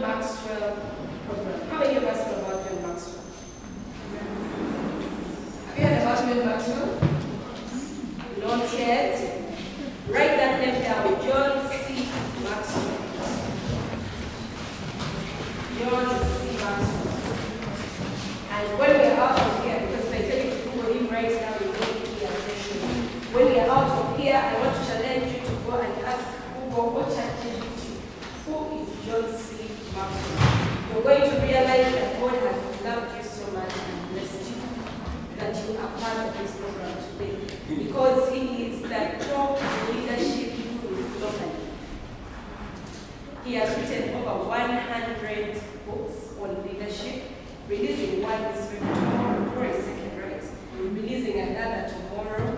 John Maxwell program. How many of us know about John Maxwell? Have you heard about John Maxwell? Not yet. Write that name down. John C. Maxwell. John C. Maxwell. And when we are out of here, because if I tell you to Google him right now, you won't be attention. When we are out of here, I want to challenge you to go and ask Google or ChatGPT, who is John C. Maxwell? You're going to realize that God has loved you so much and blessed you, that you are part of this program today, because he is the top leadership guru globally. He has written over 100 books on leadership, releasing one this week tomorrow, or a second, right? Releasing another tomorrow.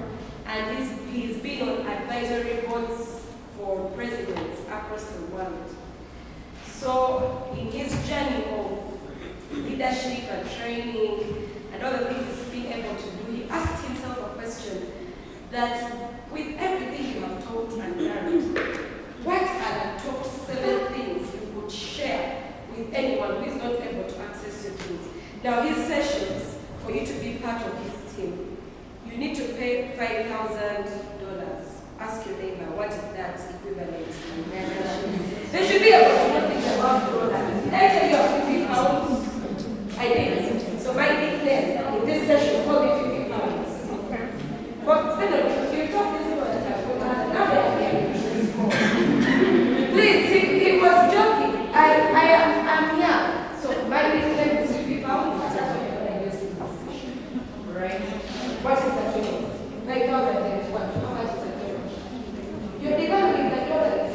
And he's been on advisory boards for presidents across the world. So in his journey of leadership and training and other things he's been able to do, he asked himself a question that with everything you have taught and learned, what are the top 7 things you would share with anyone who is not able to access your things? Now his sessions, for you to be part of his team, you need to pay $5,000. Ask your neighbor, what is that equivalent? They should be able to know things about dollars. Did I tell you of 50 pounds? I did. So my nickname in this session called me 50 pounds. But you talk this about that. Now they are here. Please, he was joking. I'm young. So my nickname is 50 pounds. That's what you're going to use in this session. Right? What is that doing? 5,000 what? How much is that doing? You're dividing the dollars.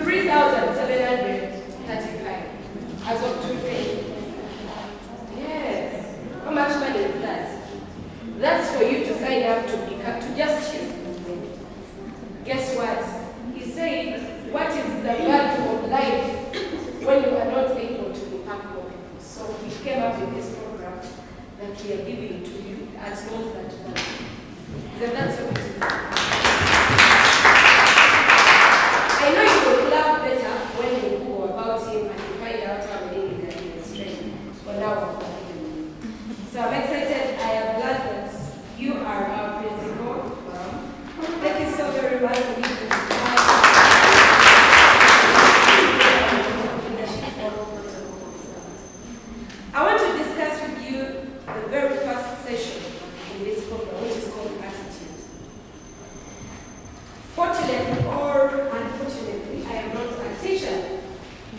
3,735 as of today. Yes. How much money is that? That's for you to sign up to just choose this thing. Guess what? He said, what is the value of life when you are not able to impact more people? So he came up with this program that we are giving to you as long as that value. Then that's what it is. I know you will clap better when you go about him and you find out how many that he is training. For now, I'm forgiving you. So I'm excited. I am glad that you are our principal. Thank you so very much for being here. I want to discuss with you the very first session in this program, which is called attitude. Fortunately or unfortunately, I am not a teacher.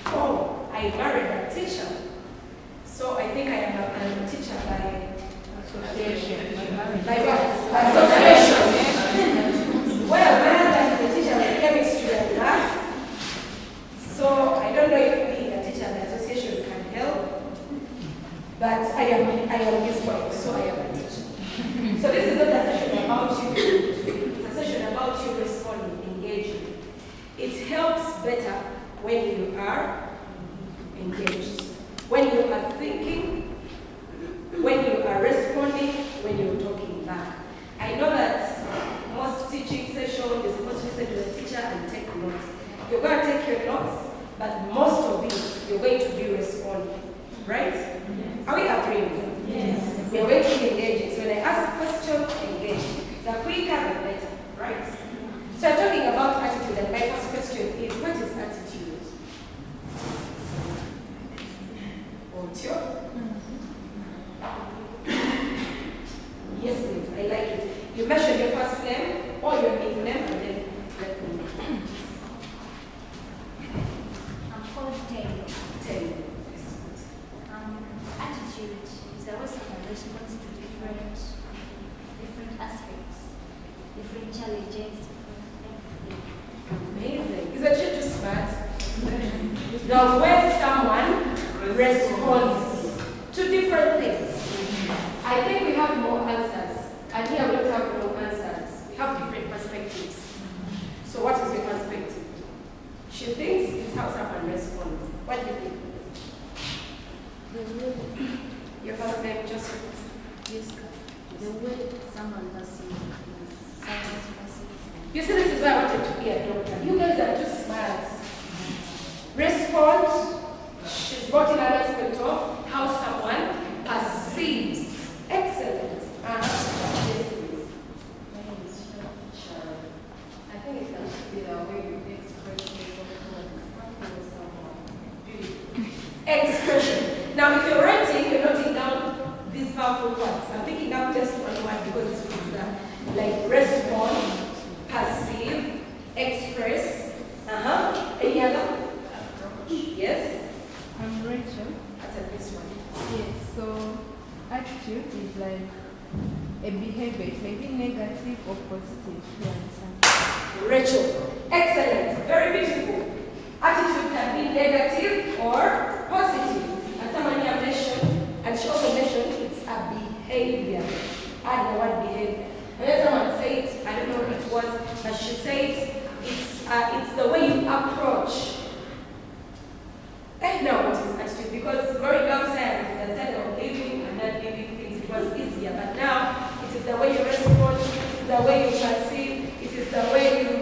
Oh, I married a teacher. So I think I am a teacher by association. By what? Association. Well, my husband is a teacher by chemistry and math. So I don't know if being a teacher by association can help. But I am his wife, so I am a teacher. So this is not a session about you. It's a session about you responding, engaging. It helps better when you are engaged, when you are thinking, when you are responding, when you're talking back. I know that most teaching sessions is supposed to listen to the teacher and take notes. You're going to take your notes, but most of it, you're going to be responding. Right? Yes. Are we agreeing? Yes. We are going to be engaging. So when I ask questions, engage. The quicker, the better. Right? So I'm talking about attitude, and my first question is, what is attitude? Otio? Yes, please. I like it. You mention your first name or your nickname, and then let me know. I'm called Taylor. Taylor. Attitude is a way someone responds to different aspects, different challenges, Amazing. Is that you too smart? The way someone responds to different things. I think we have more answers. And here we don't have no answers. We have different perspectives. So what is your perspective? She thinks it's how someone responds. What do you think? Your first name, Josephine. yes, the way someone perceives someone's perceived You see, this is why I wanted to be a doctor. You guys are too smart. Respond. She's brought in an aspect of how someone perceives. Excellent. I think it has to be the way you express yourself towards someone. Expression. Now, if you're writing, you're noting down these powerful words. I'm picking up just one word because it's like respond, perceive, express. Any other? Yes? I'm Rachel. That's a this one. Yes, so attitude is like a behavior. It may be negative or positive. You understand? Rachel. Excellent. Very beautiful. Attitude can be negative or positive. And someone here mentioned, and she also mentioned it's a behavior. Add the word behavior. And then someone said, I don't know what it was, but she said it's the way you approach. I know what is attitude because growing up science, instead of living and not living things, it was easier. But now it is the way you respond, it is the way you perceive, it is the way you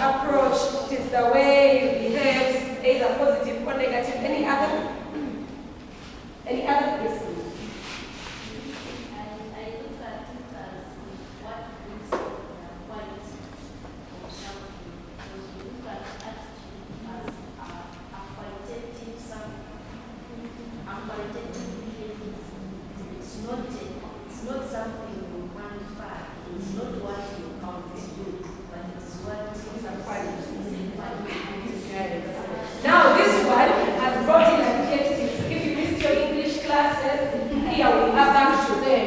approach, it is the way you behave, either positive or negative. Any other? Any other question? I look at it as what brings the quality of something. Because we look at attitude as a qualitative something. A qualitative behavior. It's not something you quantify. It's not what you count to do, but it is what is a quality. Now this one has brought in adjectives. If you missed your English classes, here we are back to them.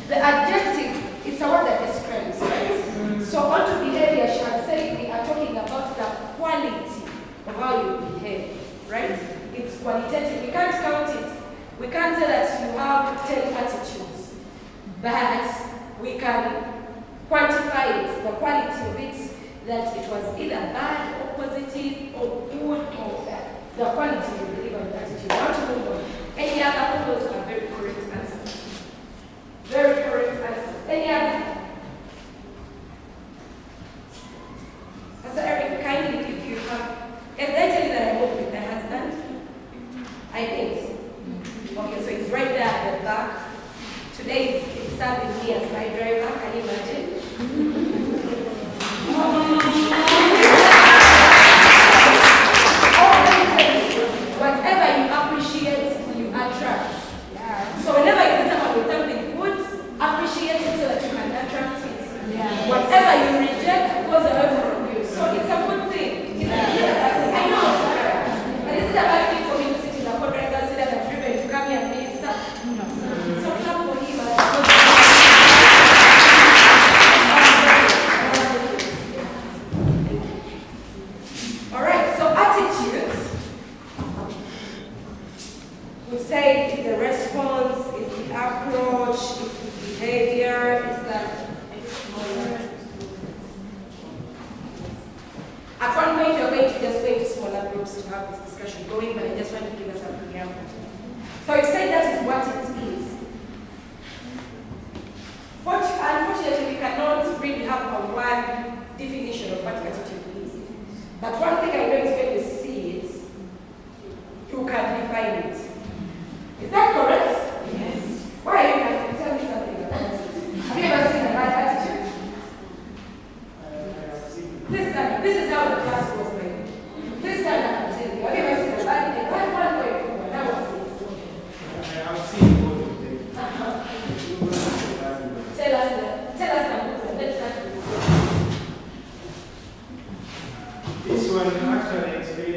The adjective, it's a word that describes, right? So onto behavior, she has said we are talking about the quality of how you behave, right? It's qualitative. We can't count it. We can't say that you have 10 attitudes, but we can quantify it, the quality of it, that it was either bad or positive or good or bad. The quality you believe on the attitude. I want to move on. Any other of those are very correct answers. Very correct answers. Any other? Pastor Eric, kindly, if you have. Yes, did I tell you that I moved with my husband? I did. Okay, so it's right there at the back. Today it's serving me as my driver. Can you imagine? Whatever you appreciate, you attract. So whenever you see someone with something good, appreciate it so that you can attract it. Whatever you reject goes away from you. So it's a good thing. It's a bad thing. I know it's bad. But is it a bad thing for me to sit in the co-driver seat and driven to come here and minister? No. So clap for him. Alright, so attitudes. We say it's the response, it's the approach, it's the behavior, it's the At one point, we're going to just go into smaller groups to have this discussion going, but I just want to give us a preamble. So you say that is what it is. Unfortunately, we cannot really have a one definition of what attitude is. But one thing I know is when you see it, you can define it. Is that correct? Yes. Why are you laughing? Tell me something about it. Have you ever seen a bad attitude? Please stand up. This is how the class goes, man. Please stand up and tell me. Have you ever seen a bad thing? One way. That was it. I've seen both of them. Tell us the Let's start with This one actually explains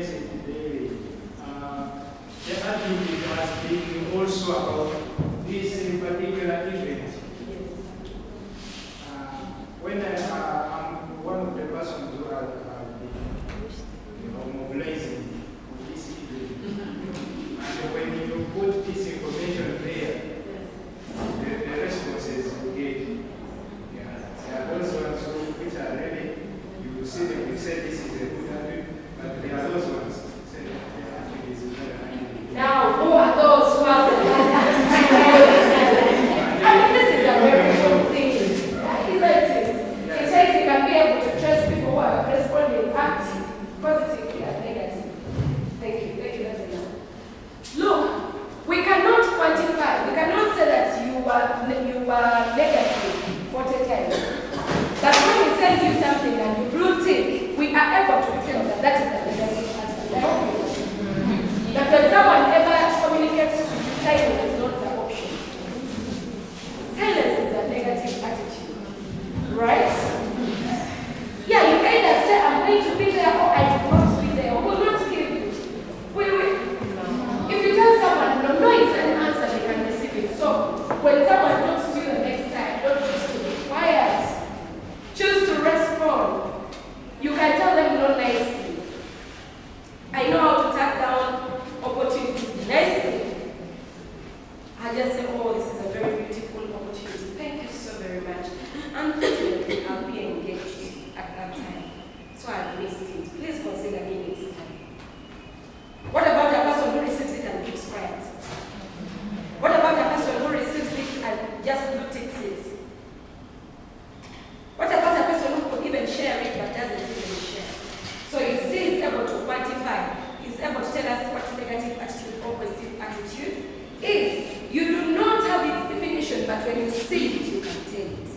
see it, you can tell it.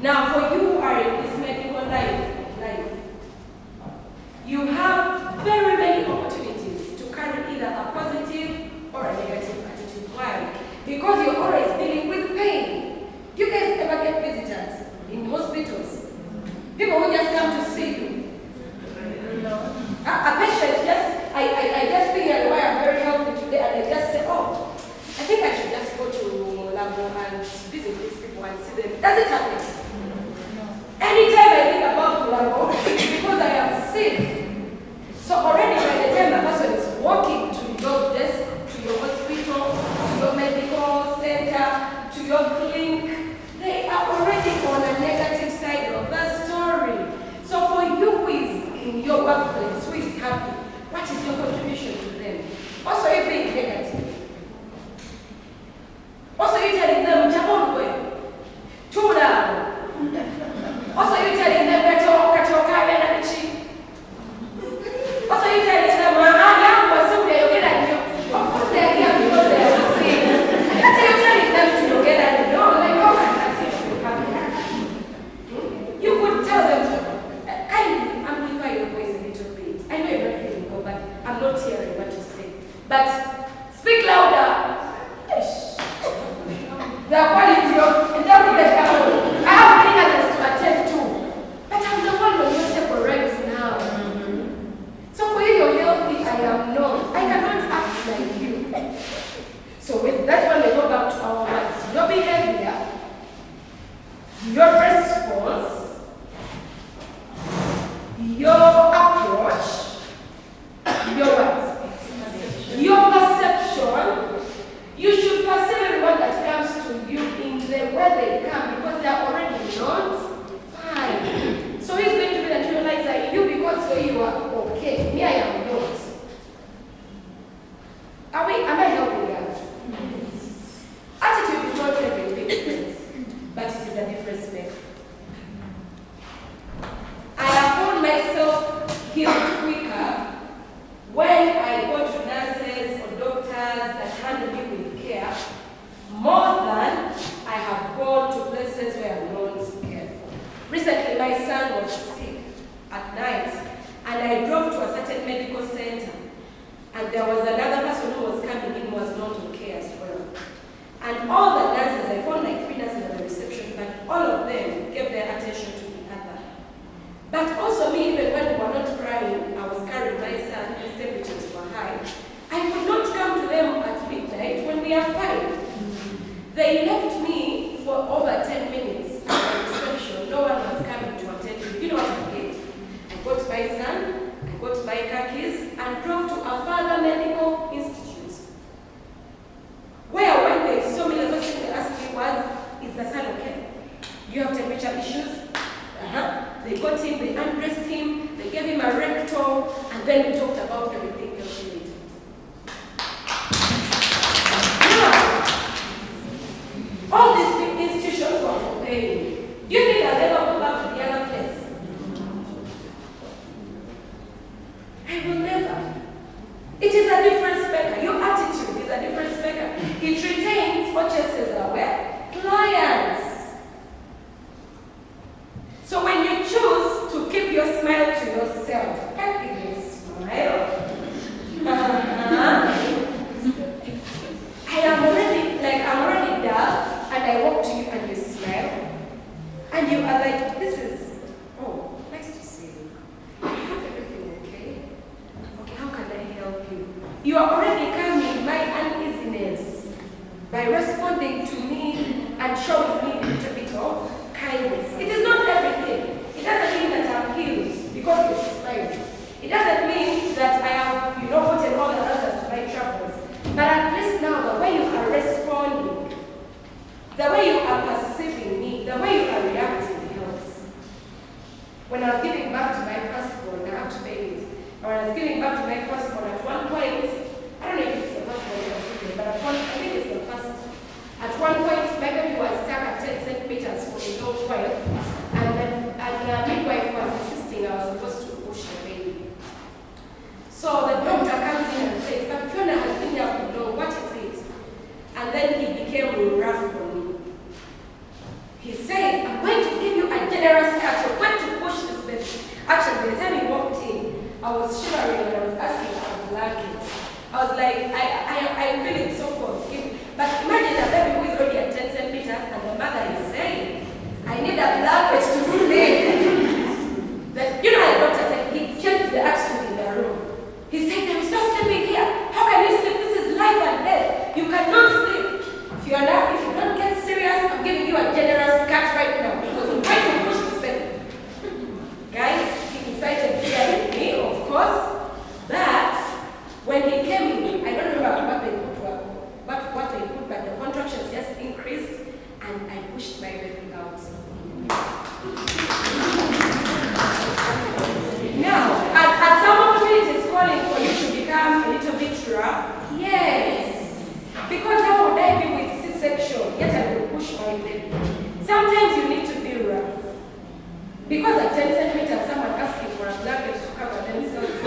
Now, for you who are in this medical life, you have very many opportunities to carry either a positive or a negative attitude. Why? Because you're always dealing with pain. Do you guys ever get visitors in hospitals? People who just come to see you. A patient I just figured why I'm very healthy today, and I just say, oh, I think I should just go to Mulago and visit these people and see them. Does it happen? Anytime I think about Mulago, it's because I am sick. So already by the time the person is walking to your desk, to your hospital, to your medical center, to your clinic, they are already on a negative side of the story. So for you who is in your workplace, who is happy, what is your contribution to them? Also, you being negative. Also, you telling them, Jabon, two down. Also, you telling them, Kato, Energy. Also, you telling them, of course, they are here because they are sick. So you're telling them to get at the door, like, oh, that's it, you could tell them, kindly amplify your voice a little bit. I know you're not feeling good, but I'm not hearing what you say. But speak louder. The quality of, and that will get out. I have many others to attend to, but I'm the one on your table right now. So for you, you're healthy, I am not. I cannot act like you. So with that one, we go back to our words. Your behavior, your response, your approach, your words, your perception. You should perceive everyone that comes to you in the way they come, because they are already not fine. So he's going to be the neutralizer. You, because where you are okay, me I am not. Am I helping guys? Attitude is not every big difference, but it is a difference maker. I have found myself healed quicker when I go to nurses or doctors that handle me with care, more than I have gone to places where I'm not cared for. Recently, my son was sick at night, and I drove to a certain medical center, and there was another person who was coming in who was not okay as well. And all the nurses, I found like 3 nurses at the reception, but all of them gave their attention to the other. But also me, even when we were not crying, I was carrying my son, his temperatures were high. I could not come to them at midnight when we are fine. They left me for over 10 minutes at the reception. No one was coming to attend to me. You know what I did? I got my son, I got my car keys, and drove to a further medical institute. Where when they saw me, the first thing they asked me was, is the son okay? Do you have temperature issues? They got him, they undressed him, they gave him a rectal, and then we talked about everything else later. All these big institutions were for paying. Do you think I'll ever go back to the other place? I will never. It is a different speaker. Your attitude is a different speaker. It retains what chases away clients. So when you choose to keep your smile to yourself, happily smile. I'm already dull, and I walk to you and you smile, and you are like, this is, oh, nice to see you. Is everything okay? Okay, how can I help you? You are already calming my uneasiness by responding to me and showing me a little bit of kindness. It is not everything. It doesn't mean that I'm healed because you smiled. It doesn't mean that I have, gotten all the answers to my troubles. But at least now, the way you are responding, the way you are perceiving me, the way you are reacting helps. When I was giving back to my firstborn, I have 2 babies. When I was giving back to my firstborn, at one point, I don't know if it's the firstborn or something, but I think it's the first. At one point, my baby was stuck at blanket. I was like, I'm feeling so cold. But imagine a baby who is already at 10 centimeters and the mother is saying, I need a blanket to sleep. But you know what the doctor said? He changed the attitude in the room. He said, there is no sleeping here. How can you sleep? This is life and death. You cannot sleep. If you don't get serious, I'm giving you a generous cut right now because I'm trying to push this baby. Guys, he incited fear in me, of course. But when he came in, I don't remember what they put, but the contractions just increased and I pushed my baby out. Now, at some point it is calling for you to become a little bit rough. Yes. Because how would I be with C-section? Yet I will push my baby. Sometimes you need to be rough. Because at 10 centimeters, someone asking for a blanket to cover themselves.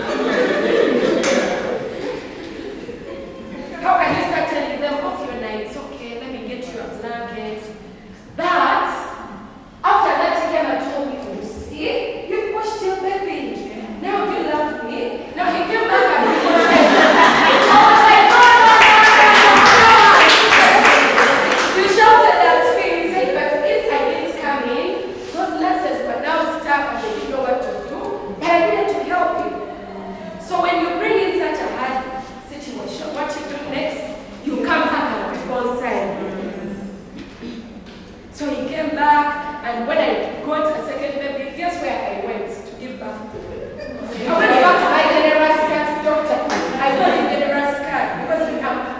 How can you start telling them off your night? It's okay, let me get you a blanket. But after that, he came and told me, oh, see, you pushed your baby. Now you love me. Now he came back and he was like, I was like, oh, you shouted at me. He said, but if I didn't come in, those nurses were now stuck and they didn't know what to do. But I needed to help you. So when you bring in such a hard situation, what you do next, you come back and reconcile. So he came back, and when I got a second baby, guess where I went to give birth to him? I went back to my generous cat doctor. I told him generous cat because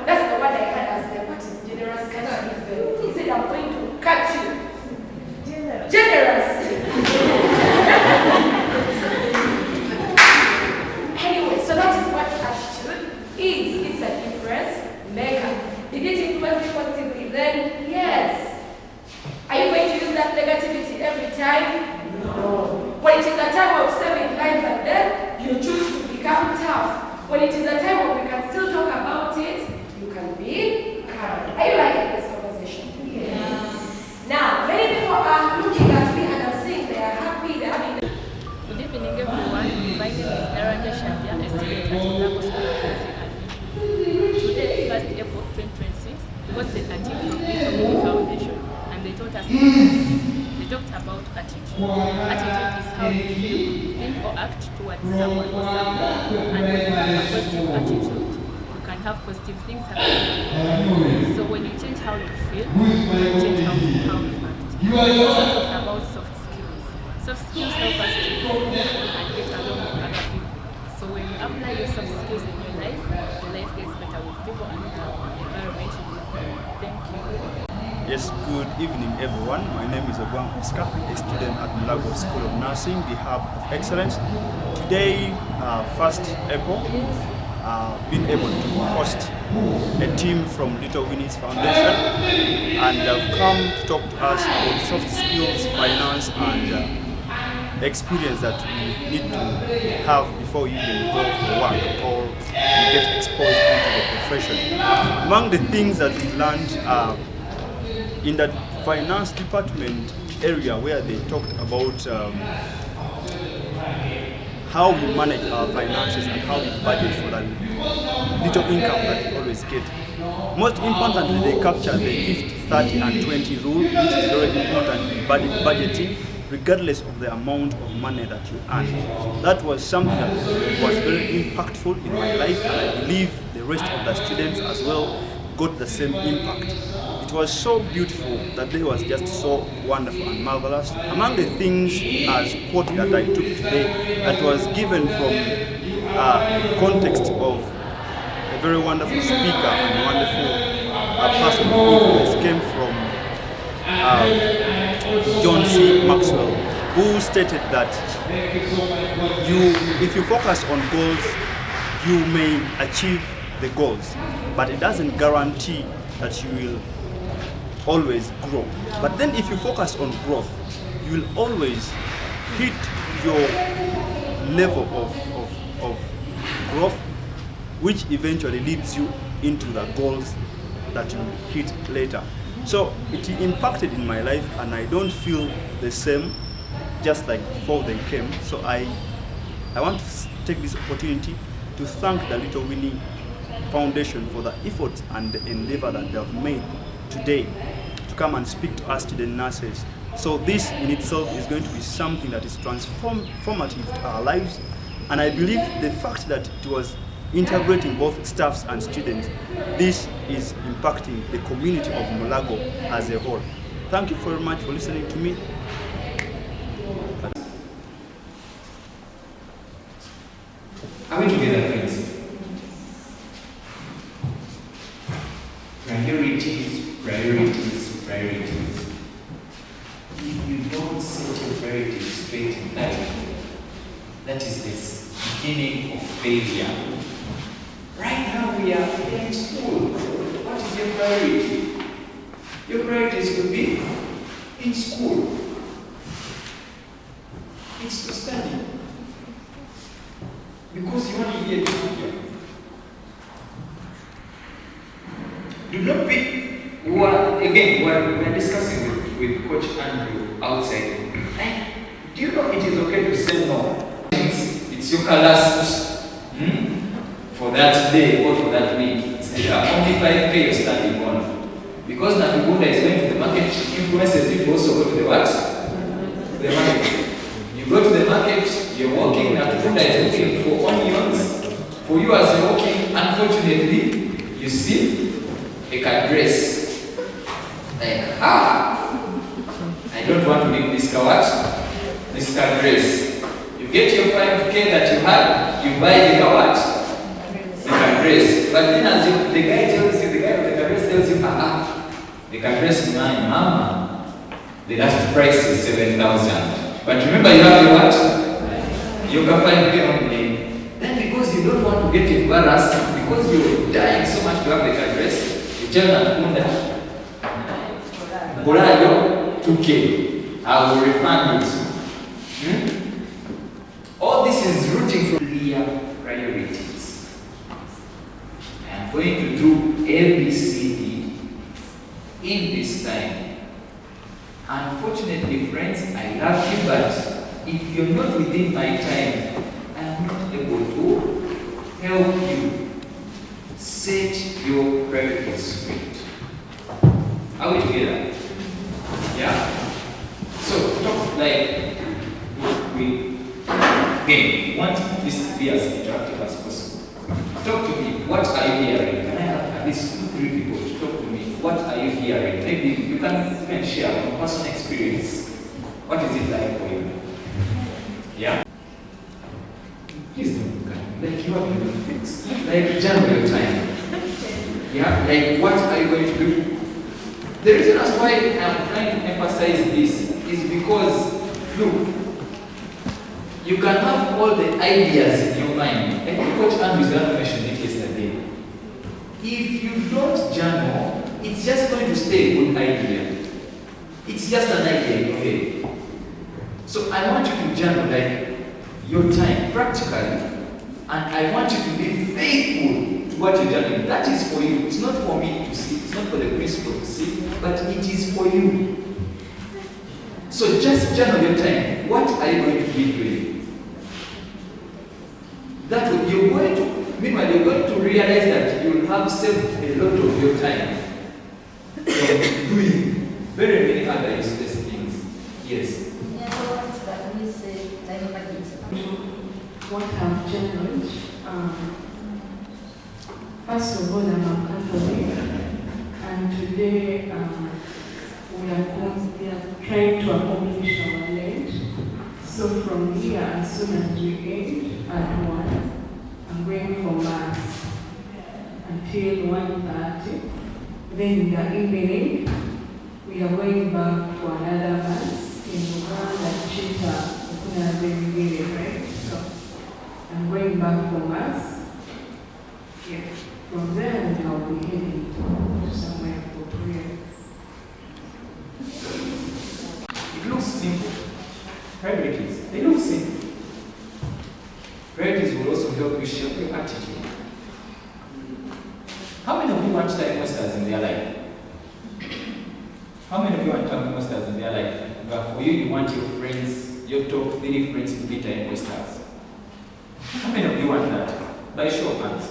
that's the word I had as the what is generous cat? He said, I'm going to cut you. Generous. Anyway, so that is what attitude is. It's a difference maker. Did it influence me positively then? Yes. Are you going to use that negativity every time? No. When it is a time of saving life and death, you choose to become tough. When it is a time where we can still talk about it, you can be kind. Are you liking this conversation? Yes. Now, many people are looking at me and I'm saying they are happy, they're having. Good evening, everyone. My name is Naranja Shandia, a student at MulagoSchoolofNursing&Midwifery. Today, 1st April 2026, we hosted a team from Kigozi Foundation. They taught us they talked about attitude. Attitude is how you feel, think or act towards someone or something. And when you have a positive attitude, you can have positive things happen. So when you change how you feel, you change how you act. We also talked about soft skills. Soft skills help us to grow and get along with other people. So when you apply your soft skills in your life, the life gets better with people and the environment you live in. Thank you. Yes, good evening everyone. My name is Obang Oscar, a student at Mulago School of Nursing, the Hub of Excellence. Today, 1st April, been able to host a team from Little Winnie's Foundation, and they've come to talk to us about soft skills, finance, and experience that we need to have before you even go for work or you get exposed into the profession. Among the things that we learned in that finance department area where they talked about how we manage our finances and how we budget for that little income that we always get. Most importantly, they capture the 50, 30 and 20 rule, which is very important in budgeting, regardless of the amount of money that you earn. That was something that was very impactful in my life, and I believe the rest of the students as well got the same impact. It was so beautiful. That day was just so wonderful and marvelous. Among the things as quote that I took today, that was given from context of a very wonderful speaker and wonderful person of influence came from John C. Maxwell, who stated that if you focus on goals, you may achieve the goals, but it doesn't guarantee that you will always grow. But then if you focus on growth, you will always hit your level of growth, which eventually leads you into the goals that you hit later. So it impacted in my life, and I don't feel the same just like before they came. So I want to take this opportunity to thank the Little Winnie Foundation for the effort and the endeavor that they have made today to come and speak to us student nurses. So this in itself is going to be something that is transformative to our lives, and I believe the fact that it was integrating both staffs and students, this is impacting the community of Mulago as a whole. Thank you very much for listening to me. Are we together, friends? Priorities, priorities, priorities. If you don't set your priorities straight in life, that is the beginning of failure. Right now we are in school. What is your priority? Your priorities will be in school. It's to study. Because you want to be a teacher. Do not be, we're discussing with Coach Andrew outside. And do you know it is okay to say no? It's your last for that day or for that week. It's only 5K you're standing on. Because Nambiro is going to the market, influences you to also go to the what? The market. You go to the market, you're walking, Nambiro is looking for onions. For you as you're walking, unfortunately, you see a cat dress. Like, I don't want to make this this cat dress. You get your 5K that you had, you buy the the cat dress. But then as the guy tells you, the guy with the cat dress tells you, the cat dress is mine, mama. The last price is 7,000. But remember you have your 5K only. Then because you don't want to get embarrassed, because you're dying so much to have the cat dress, you tell Nakunda, Golayo 2K. I will refund it. All this is rooting from clear priorities. I am going to do ABCD in this time. Unfortunately, friends, I love you, but if you're not within my time, I am not able to help you set your priorities straight. Are we together? Yeah? So, talk like we want this to be as interactive as possible. Talk to me. What are you hearing? Can I have at least 2-3 people to talk to me? What are you hearing? Maybe you can even share your personal experience. What is it like for you? Yeah? Please don't look at me. Like you are doing things. Like jam your time. Yeah? Like what are you going to do? The reason as why I'm trying to emphasize this is because, look, you can have all the ideas in your mind. Like Coach Andrew is going to mention it yesterday. If you don't journal, it's just going to stay a good idea. It's just an idea in your head. So I want you to journal like your time practically, and I want you to be faithful to what you're journaling. That is for you. It's not for me to see. It's not for the principal to see, but it is for you. So just journal your time. What are you going to be doing? That way you're going to, meanwhile you're going to realize that you will have saved a lot of your time from doing very many other useless things. Yes. What I've journaled. First of all, I'm a Catholic, and today we are trying to accomplish our late. So from here, as soon as we end at 1, I'm going for Mass until 1:30. Then in the evening, we are going back to another Mass in Uganda, Chita, right? So I'm going back for Mass. Yeah. From there, then I'll be heading to somewhere for prayer. It looks simple. Priorities, they look simple. Priorities will also help you shape your attitude. How many of you want time wasters in their life? How many of you want time wasters in their life? But for you, you want your friends, your top 3 friends to be time wasters. How many of you want that? By show of hands.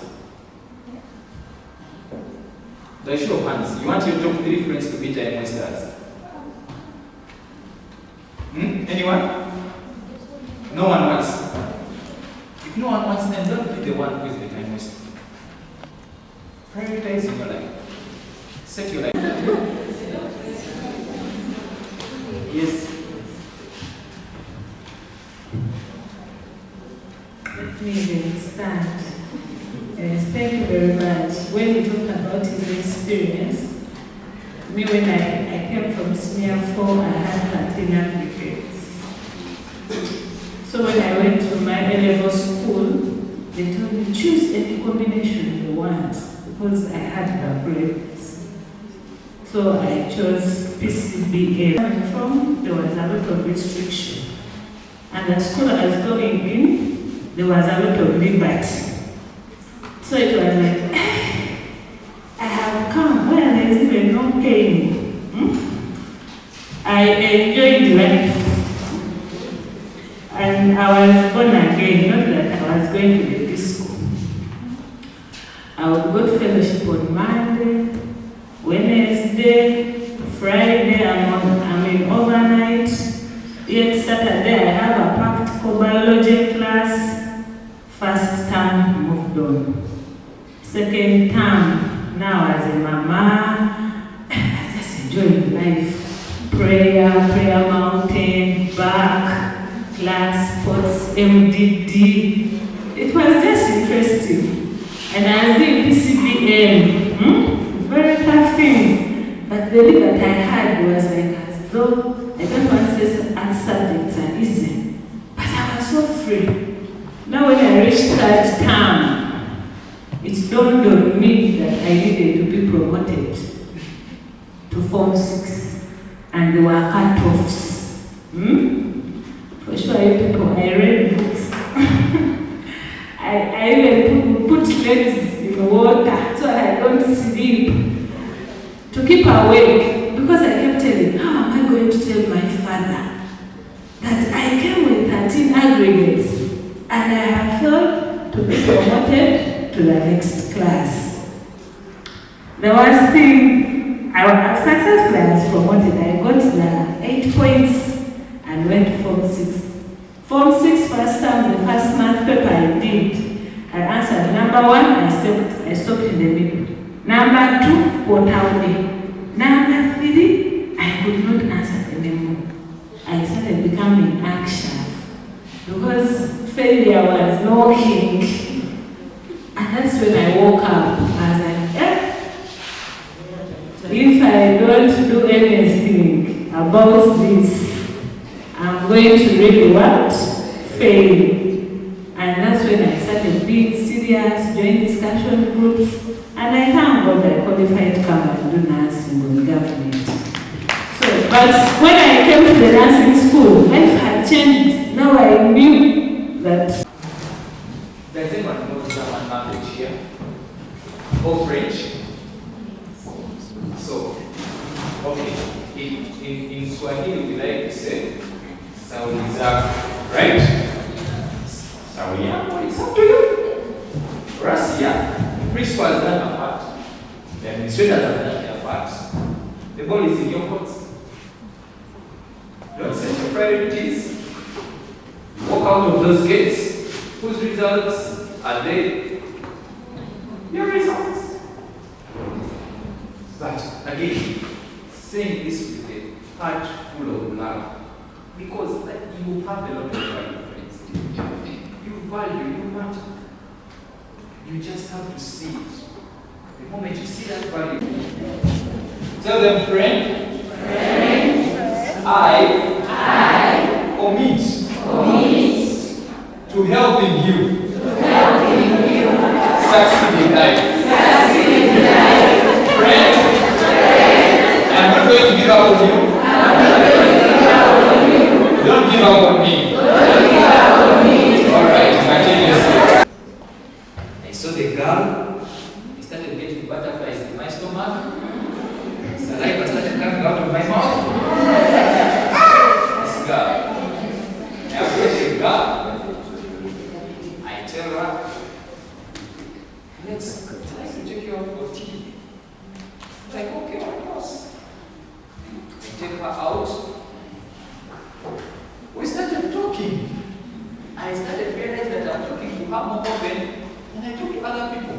By show of hands. You want your top 3 friends to be time wasters? Anyone? No one wants. If no one wants, then don't be the one who is the time waster. Prioritize in your life. Set your life. Yes. Let me then start. Thank you very much. When you talk about his experience, me when I came from senior 4, I had 13 applicants. So when I went to my A-level school, they told me choose any combination you want because I had the grades. So I chose PCBA. Coming from, there was a lot of restriction. And the school I was going in, there was a lot of liberty. So it was like, I have come where there is even no pain. I enjoyed life. And I was born again, not that I was going to the disco. I would go to fellowship on Monday, Wednesday, Friday, I'm in overnight. Yet Saturday I have a practical biology class. First term moved on. Second term, now as a mama, I just enjoying life. Prayer mountain, back, class, sports, MDD. It was just interesting. And I was doing PCBM, very tough things. But the lead that I had was like as though, I don't want to say art subjects are easy, but I was so free. Now when I reached third term, it dawned on me that I needed to be promoted to Form 6, and there were cut-offs. For sure, you people, I read books. I even put legs in water so I don't sleep to keep awake, because I kept telling, how am I going to tell my father that I came with 13 aggregates and I have failed to be promoted to the next class? The worst thing, I was successfully I was promoted. I got the 8 points and went to Form 6. Form 6 first term, the first math paper I did, I answered number 1, I stopped in the middle. Number 2, quarter. Number 3, I could not answer anymore. I started becoming anxious because failure was knocking. And that's when I woke up. I was like, if I don't do anything about this, I'm going to really what? Fail. And that's when I started being serious, join discussion groups, and I thank God I qualified to come and do nursing with the government. So, but when I came to the nursing school, life had changed. Now I knew that. Does anyone know German language here? Or French? So, okay, in Swahili we like to say, Sauliza, right? Sauliza, it's up to you. For us, yeah, principal has done a part, the administrators have done their part. The ball is in your court. Don't set your priorities. Walk out of those gates. Whose results are they? Your results. But again, saying this with a heart full of love, because you have a lot of value, friends. You value, you matter. You just have to see it. The moment you see that value, tell them, friend, I commit to helping you succeed in life. Friend, I'm not going to give up on you. Don't give up on me. Alright, continue. I saw the girl. I started getting butterflies in my stomach. Saliva started coming out of my mouth. This girl. I approach the girl. I tell her, let's try to take you out for tea. Like, okay, of course. I take her out. We started talking. I started realizing that I'm talking to her more often than I talk to other people.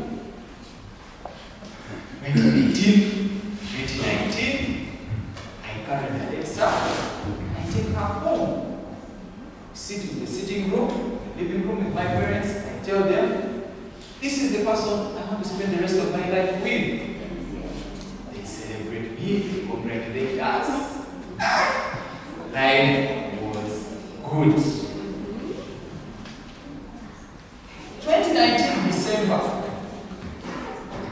When we did 2019, I carried Alexa. I take her home. Sit in the sitting room, the living room with my parents. I tell them, this is the person I want to spend the rest of my life with. They celebrate me, they congratulate us. Life was good. 2019 December,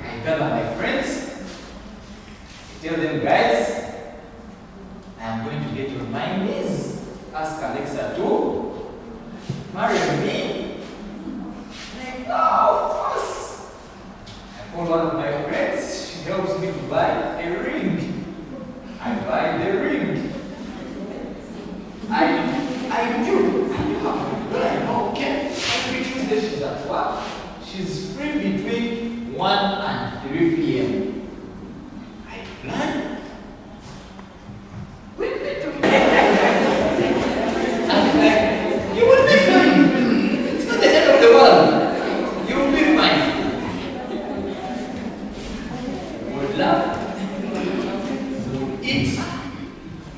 I gather my friends, tell them, guys, I am going to get on my knees, ask Alexa to marry me. Like, oh, of course. I call one of my friends, she helps me to buy a ring. I buy the ring. I knew how. Well, I know, okay. Every Tuesday she's at work. She's free between 1 and 3 p.m. I plan. We'll be together. I'm like, you will be fine. It's not the end of the world. You will be fine. We'll laugh. We'll eat.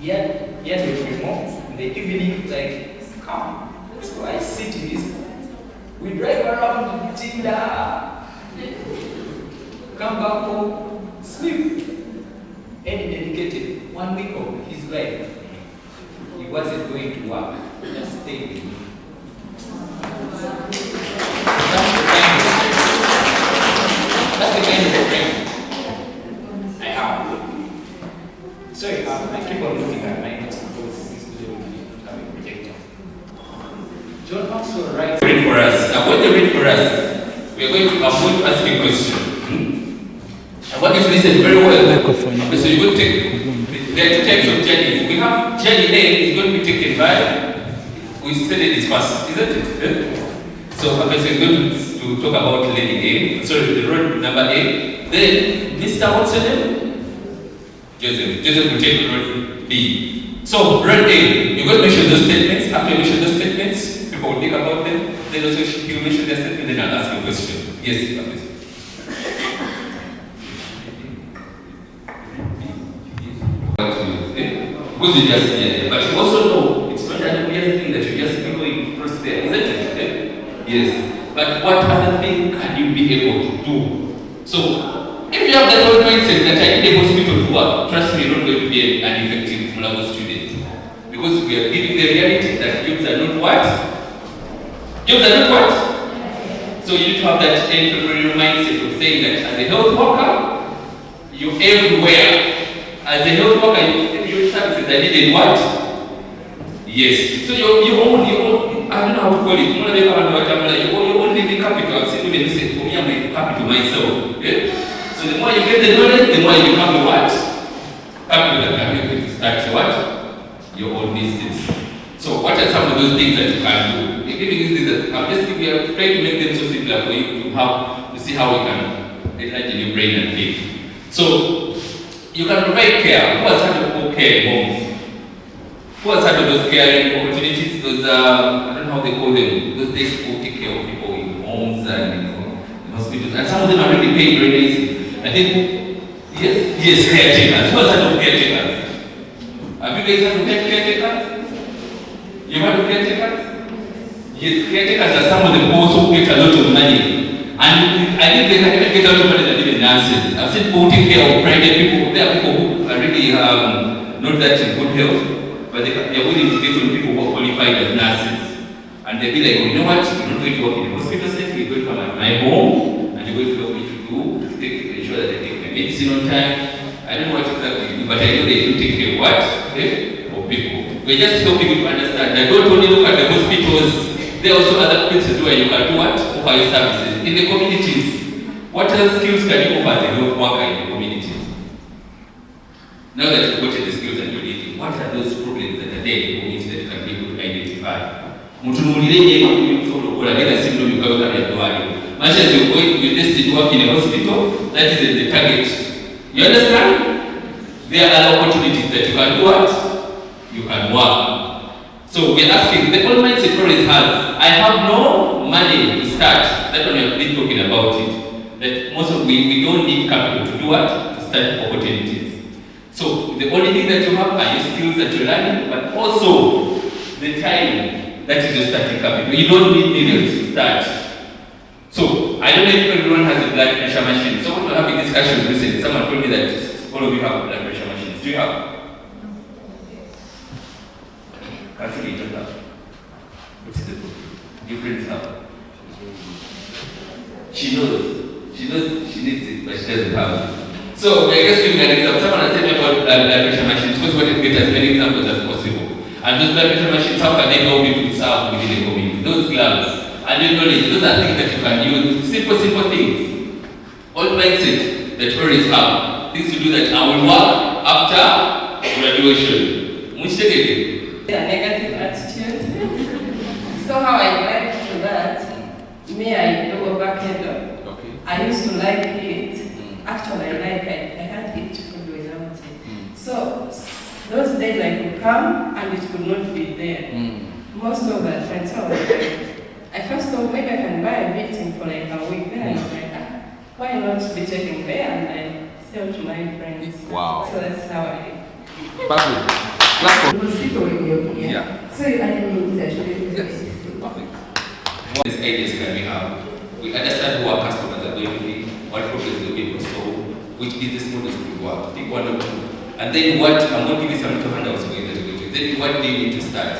Yet we remote. In the evening, like, come, let's go. I sit in this. We drive around Tinder, come back home, sleep. And he dedicated 1 week of his life. He wasn't going to work, just stayed with me. That's the kind of friend I have. Sorry, I keep on looking at my notes because this video will be having a projector. John Maxwell writes. Read for us. Now, when they read for us, I'm going to ask you a question. I want you to listen very well. So you're going to take, there are 2 types of journeys. We have journey A is going to be taken by, we said it is first, isn't it? So I'm going to talk about lady A, sorry, the road number A. Then, Mr. what's your name? Joseph will take road B. So, road A, you're going to mention those statements. After you mention those statements, people will think about them. Then also he will mention their statement, then I'll ask you a question. Yes, please. Because you just hear them. But you also know it's not an obvious thing that you just be going across there, isn't it? Yes. But what other thing can you be able to do? So, if you have that old mindset that I need a hospital to work, trust me, you're not going to be an effective Mulago student. Because we are giving the reality that jobs are not what? Jobs are not what? So you need to have that entrepreneurial mindset of saying that as a health worker, you're everywhere. As a health worker, your services are needed what? Yes. So you own, I don't know how to call it. You own living capital. I've seen women say, for me, I'm making capital myself. Yeah? So the more you get the knowledge, the more you become the what? Capital that can help you to start what? Your own business. So what are some of those things that you can do? I'm just trying to make them so simpler for you to have, to see how we can enlighten your brain and think. So you can provide care. Who has had of care homes? Who has had of those caring opportunities? Those I don't know how they call them. Those days people take care of people in homes and in hospitals. And some of them are really paid very easy. I think yes, caretakers. Who has had of caretakers? Have you guys had of caretakers? You have caretakers? Yes, caretakers are some of them also who get a lot of money. And I think they can get a lot of money than even nurses. I've seen people take care of private people. There are people who are really not that in good health, but they are willing to get on people who are qualified as nurses. And they'll be like, oh, you know what? You're not going to work in a hospital setting, you're going to come at my home, and you're going to help me to ensure that I take my medicine on time. I don't know what exactly you do, but I know they do take care of what? Okay? Of people. We're just helping you to understand that don't only look at the hospitals. There are also other places where you can do what? Offer your services. In the communities, what other skills can you offer as a health worker in the communities? Now that you've gotten the skills and you're leading, what are those problems that are there in the community that you can be able to identify? Much as you're going, you're destined to work in a hospital, that is the target. You understand? There are other opportunities that you can do what? You can work. So we're asking, the old mindset always has, I have no money to start. That's when we have been talking about it. That most of we don't need capital to do what? To start opportunities. So the only thing that you have are your skills that you're learning, but also the time that is your starting capital. You don't need millions to start. So I don't know if everyone has a blood pressure machine. So when we're having discussions recently, someone told me that all of you have blood pressure machines. Do you have? Actually, you don't have. What is the problem? Your friends have. She knows she needs it, but she doesn't have it. So we're just giving an example. Someone has said about blood pressure machines, because we want to get as many examples as possible. And those blood pressure machines, how can they help you to serve within the community? Those gloves and your knowledge, those are things that you can use. Simple things. All mindset that you always have. Things to do that I will work after graduation. Which take it? A negative attitude. So how I like to that, me I do over Kindle. Okay. I used to like it. Actually I like it. I can't eat food without it. So those days I could come and it could not be there. Most of the time, so I first thought maybe I can buy a meeting for like a week. Then I was like, why not be taking there and I sell to my friends. Wow. So that's how I. Perfect. Mosquito in your ear. Yeah. So you add means that you Yes. Perfect. What is ideas can we have? We understand who our customers are going to be, what problems they're going to solve, which business models will work. Pick one or two. And then what, I'm going to give you some little handouts for you that you're going to. Then what do you need to start?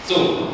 So,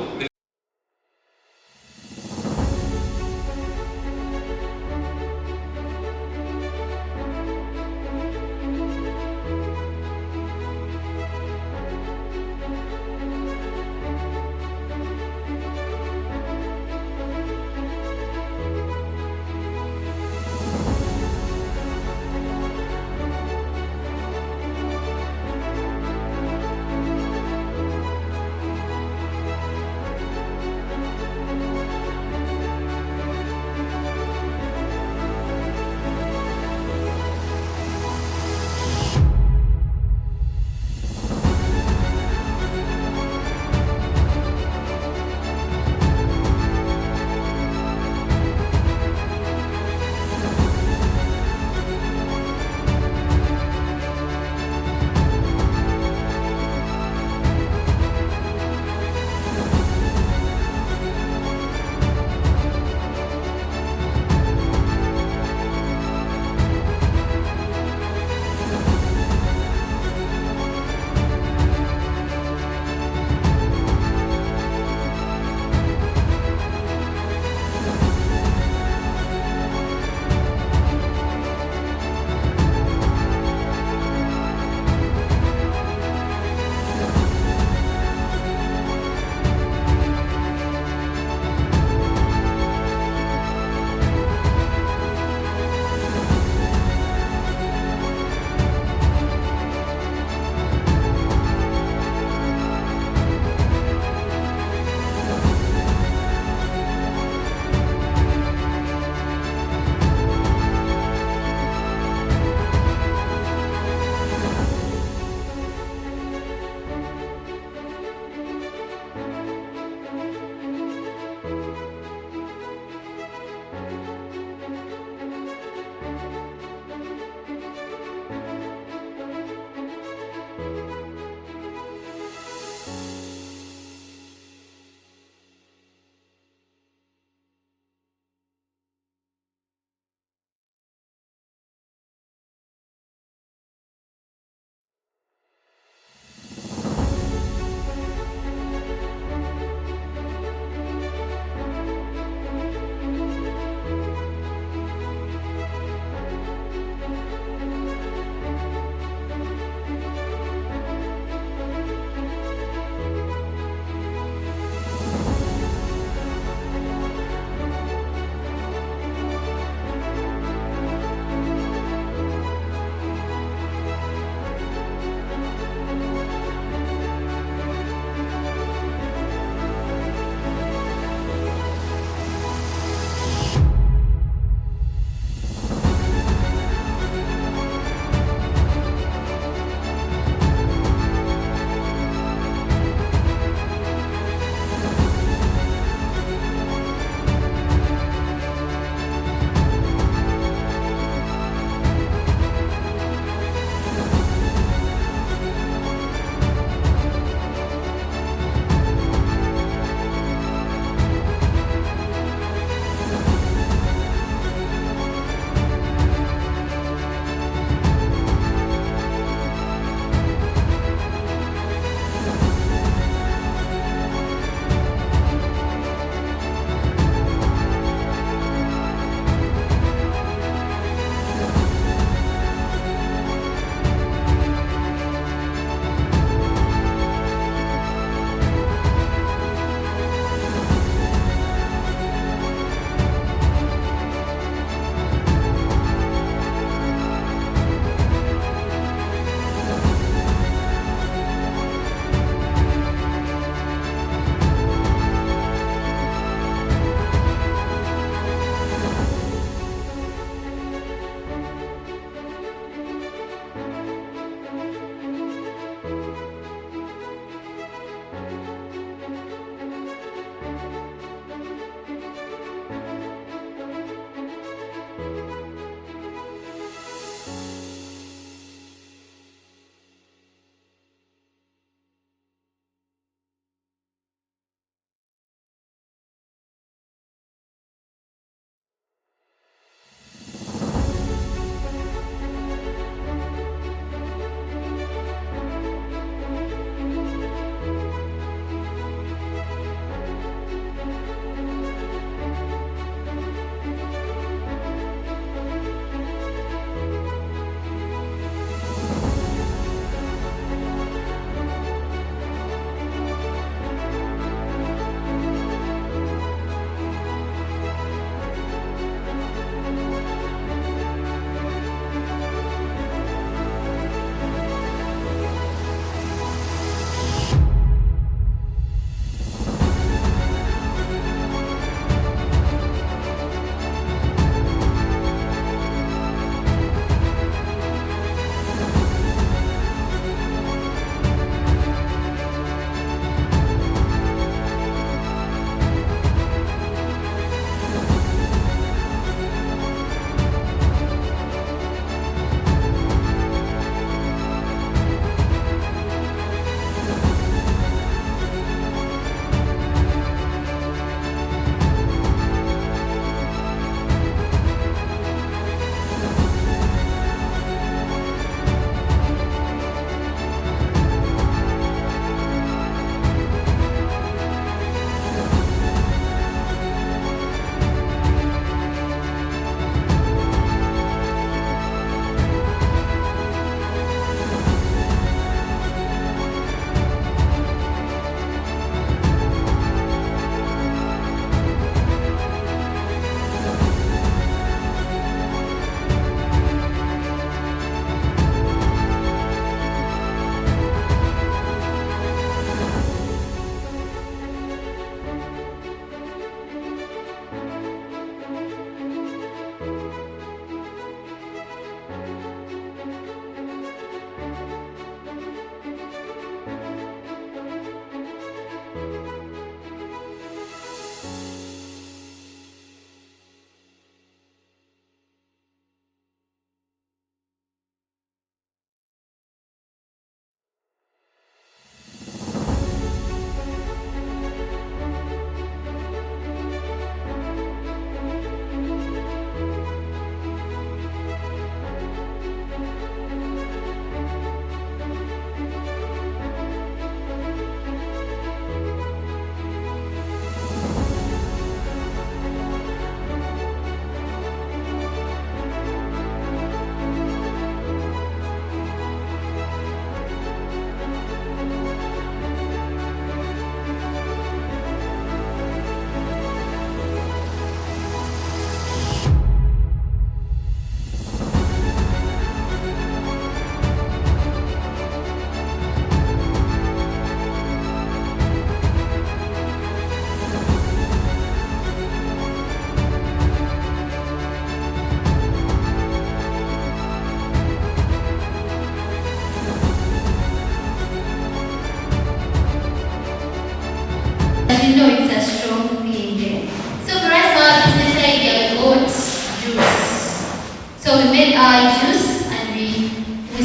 So we made our juice and we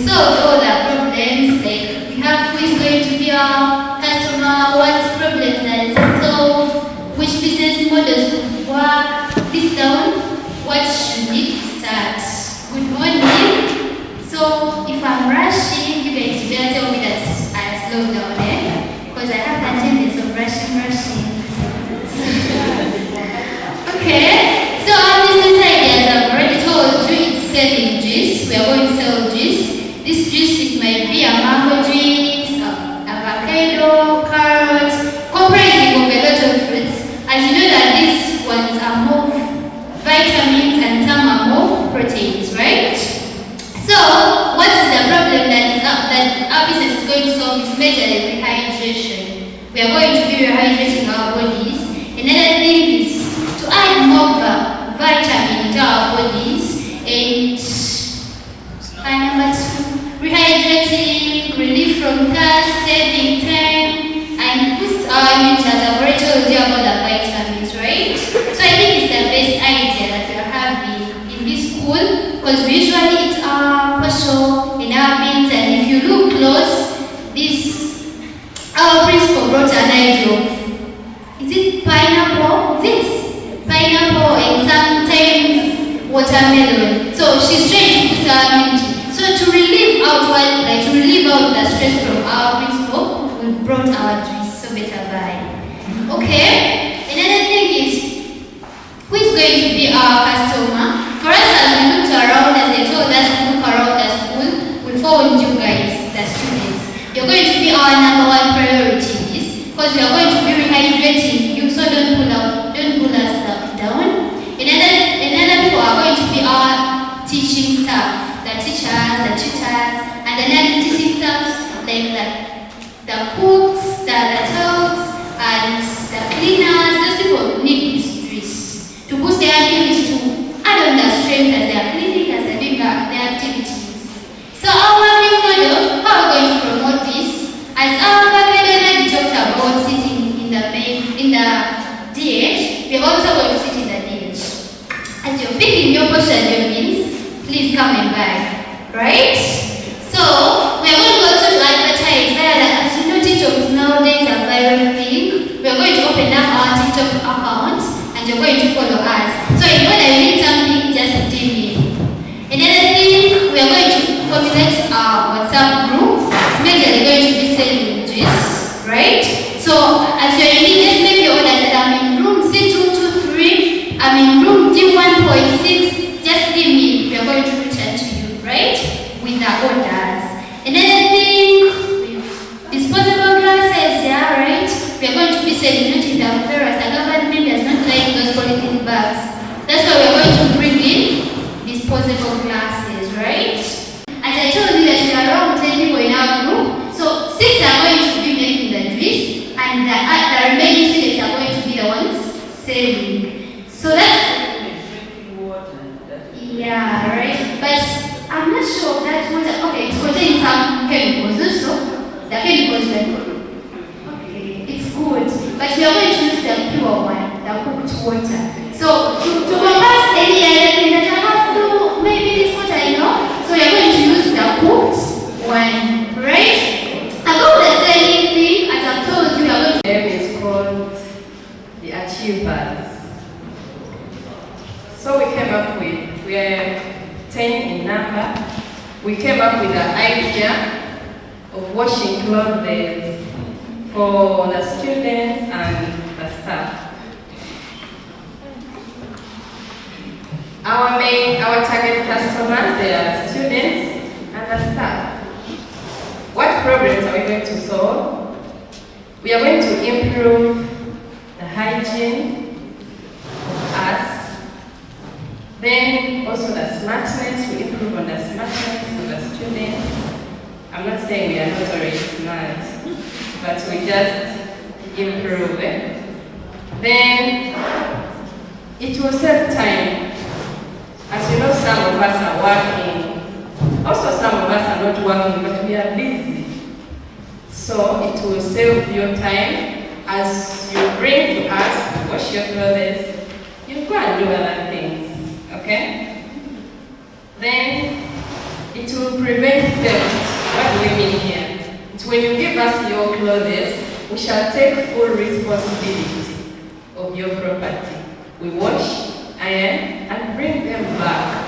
solved all the problems. Like we have who is going to be our customer, what problems that is solved, which business models would work, this down, what should it start. Good morning. So if I'm rushing, you guys better tell me that I slow down, because I have that tendency of rushing. Okay, so our business ideas, I've already told you, it's selling juice. We are going to sell juice. This juice, it might be a mango juice, avocado, carrot, comprising of a lot of fruits. As you know that these ones are more vitamins and some are more proteins, right? So, what is the problem that our business is going to solve is majorly rehydration. We are going to be rehydrating our bodies. Another thing is to add more vitamin into our bodies, and number 2, rehydrating, relief from thirst, saving time, and boost our immunity, as I've already told you about the vitamins, right? So I think it's the best idea that we are having in this school, because we usually eat our partial in our beans, and if you look close, our principal brought an idea of, is it pineapple? Pineapple and sometimes watermelon. So she's trying to boost our immunity. So to relieve out the stress from our principal, we've brought our juice, so better buy. Okay. Another thing is, who is going to be our customer? For us, as we looked around, as they told us to look around the school, we found you guys, the students. You're going to be our number 1 priority in this, because we are going to be rehydrating you, so don't pull us down. Another people are going to be our teaching staff, the teachers, the tutors, and the non-teaching staff, like the cooks, the adults, and the cleaners. Those people need this juice to boost their ability to add on the strength as they are cleaning, as they are doing their activities. So our working model, how are we going to promote this? As our already talked about sitting in the DH, we are also going to sit in the DH. As you're picking your portion, your beans, please come and buy, right? So we are going to also advertise via the, as you know, TikTok is nowadays a viral thing. We are going to open up our TikTok account, and you're going to follow us. So if you need something, just DM me. Another thing, we are going to formulate our WhatsApp group. It's majorly going to be selling juice, right? So as you're in it, just make your order that I'm in room C223, I'm in room D1.6, just give me, we are going to reach out to you, right? With the orders. Another thing, disposable glasses, yeah, right? We are going to be selling not in the virus. The government does not like those polythene bags. That's why we are going to bring in disposable glasses, right? As I told you that we are around 10 people in our group, so 6 are going to be making the juice, and the remaining students are going to be the ones selling. So that's yeah, right. But I'm not sure that's what. Okay, it's containing some chemicals also. The chemicals okay, it's good, but we are going to use the pure one, the cooked water. So to combat any other thing that I have to, maybe this water, so we are going to use the cooked one, right? About the selling thing, as I've told you, we are going to. The name is called the Achievers. So we came up with, we are 10 in number. We came up with the idea of washing clothes for the students and the staff. Our target customers, they are students and the staff. What problems are we going to solve? We are going to improve the hygiene of us. Then also the smartness, we improve on the smartness of the students. I'm not saying we are not already smart, but we just improve it. Then it will save time. As you know, some of us are working. Also some of us are not working, but we are busy. So it will save your time. As you bring to us, wash your clothes, you go and do other things, okay? Then it will prevent theft. What do we mean here? It's when you give us your clothes, we shall take full responsibility of your property. We wash, iron, and bring them back.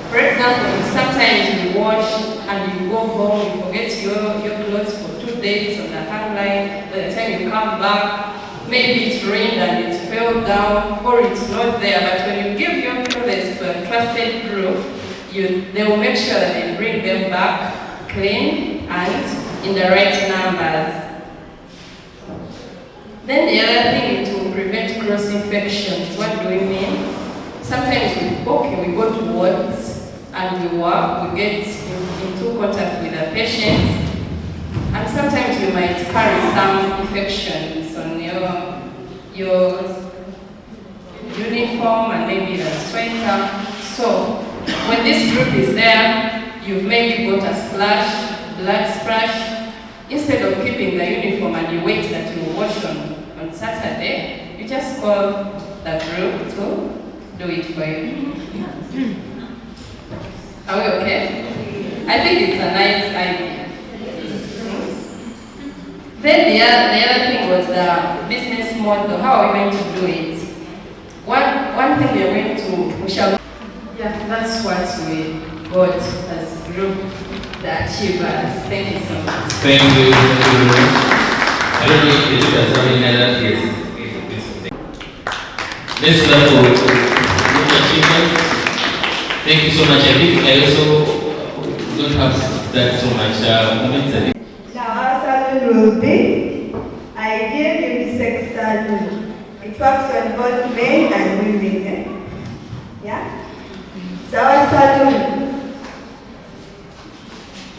For example, sometimes you wash and you go home, you forget your clothes for 2 days on the hang line. By the time you come back, maybe it rained and it fell down, or it's not there. But when you give your clothes to a trusted group, they will make sure that they bring them back clean and in the right numbers. Then the other thing is to prevent cross infections. What do we mean? Sometimes we go to wards and we work, we get into contact with the patients, and sometimes you might carry some infections on your uniform and maybe the sweater. So when this group is there, you've maybe got a blood splash. Instead of keeping the uniform and you wait that you wash on Saturday, you just call the group to do it for you. Are we okay? I think it's a nice idea. Then the other thing was the business model. How are we going to do it? One thing we shall. Yeah, that's what we got as a group, the achievers. Thank you so much. Thank you. I don't know if you guys have any other yes. Let's start with group achievements. Thank you so much. I think I also don't have that so much moments. Now our salon will be, I gave unisex salon. It works on both men and women. Yeah? So our salon,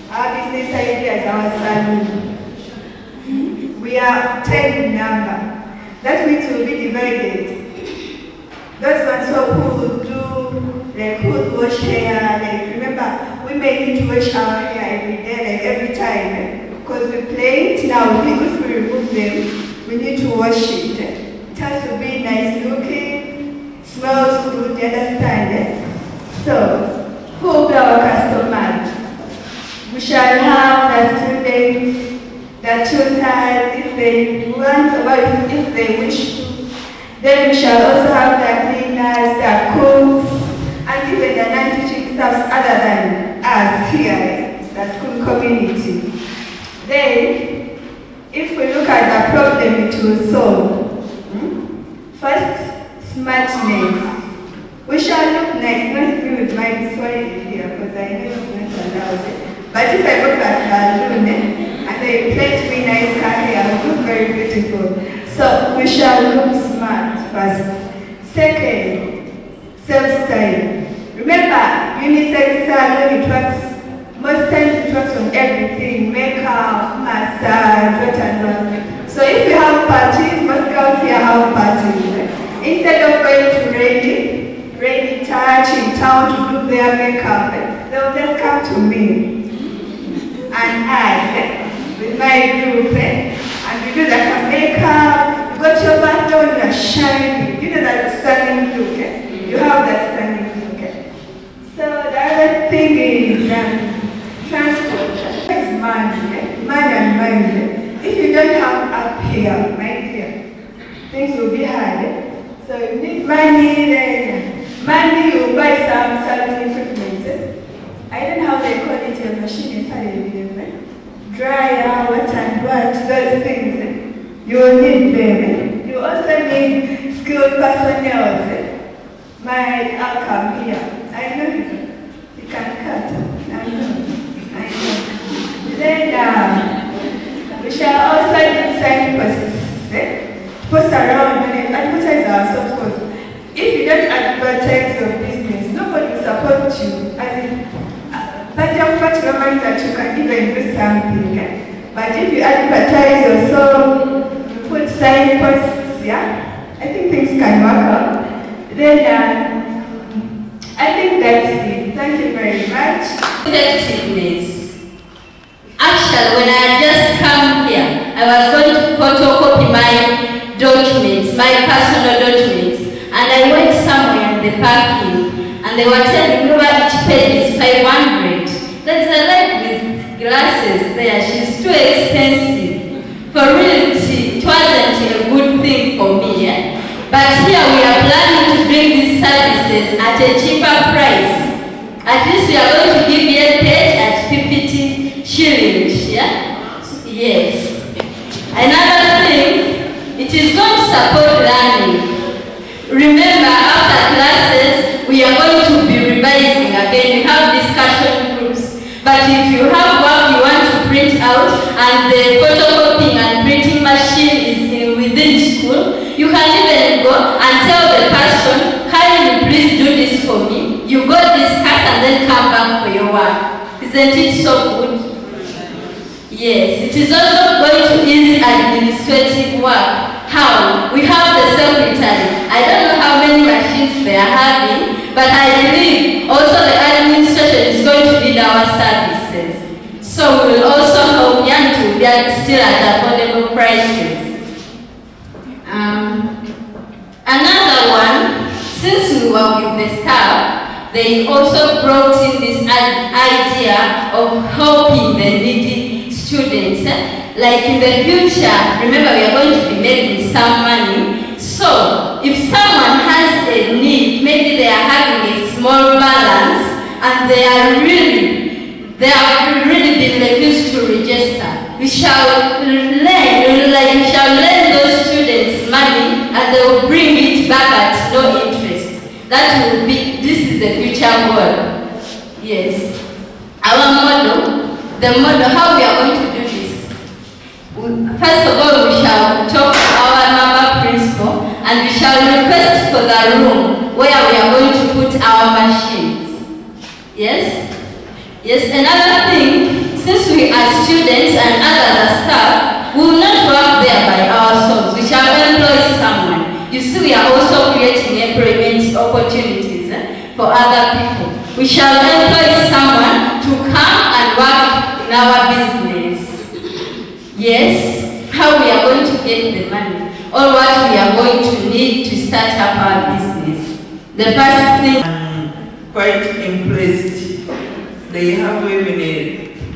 our business idea is our salon. We are 10 in number. That means we'll be divided. Those ones who will do, like who will wash hair, like remember, we may need to wash our hair every day, like every time. Because we play it now, if we remove them, we need to wash it. It has to be nice looking, smells good, you understand? So, who will be our customers? We shall have the students, the tutors, if they want, or if they wish to. Then we shall also have the cleaners, the cooks, and even the non-teaching staffs other than us here, the school community. Then, if we look at the problem it will solve, first, smartness. We shall look nice, not be with my display here, because I know it's not allowed. But if I go to a salon and they plait me nice hair, I look very beautiful. So we shall look smart first. Second, self-style. Remember, unisex salon, it works, most times it works on everything, makeup, massage, what and what. So if we have parties, most girls here have parties. Instead of going to Rainy Touch in town to do their makeup, they'll just come to me and ask with my group, and we do like a makeup. You got your back on, you're shining. You know that stunning look. You have that stunning look. So the other thing is transport. It's money, money and mind. If you don't have up here, my dear, things will be hard. So you need money, then money you buy some salon equipment. I don't know how they call it, a machine is dryer, what and what, those things. You will need them. You also need skilled personnel. My outcome here, I know he can cut. I know. Then we shall also need signposts. Post around and advertise our soft codes. If you don't advertise your business, nobody will support you. As in, but that you can even do something. But if you advertise yourself, you put signposts, yeah, I think things can work out. Then I think that's it. Thank you very much. Effectiveness. Actually, when I just come here, I was going to photocopy my documents, my personal documents, and I went somewhere in the parking, and they were telling me each page is at a cheaper price. At least we are going to give you page at 50 shillings, yeah? Yes. Another thing, it is going to support learning. Remember, after classes, we are going to be revising again. We have discussion groups. But if you have work you want to print out and the photocopying and printing machine is within school, you can even go and tell the person, can you please do this for me? You go discuss and then come back for your work. Isn't it so good? Yes, it is also going to ease administrative work. How? We have the secretary. I don't know how many machines they are having, but I believe also the administration is going to need our services. So we will also help young to get still at affordable prices. Another one, since we were with the staff, they also brought in this idea of helping the needy students. Like in the future, remember we are going to be making some money. So if someone has a need, maybe they are having a small balance and they have really been refused to register, we shall lend those students money and they will bring it back at no interest. That will be, this is the future goal. Yes. Our model, the model, how we are going to do this. First of all, we shall talk to our number principal and we shall request for the room where we are going to put our machines. Yes? Yes, another thing, since we are students and others are staff, we will not work there by ourselves. We shall employ someone. You see, we are also creating employment opportunities for other people. We shall employ someone to come and work in our business. Yes, how we are going to get the money, or what we are going to need to start up our business. The first thing, I'm quite impressed. They have even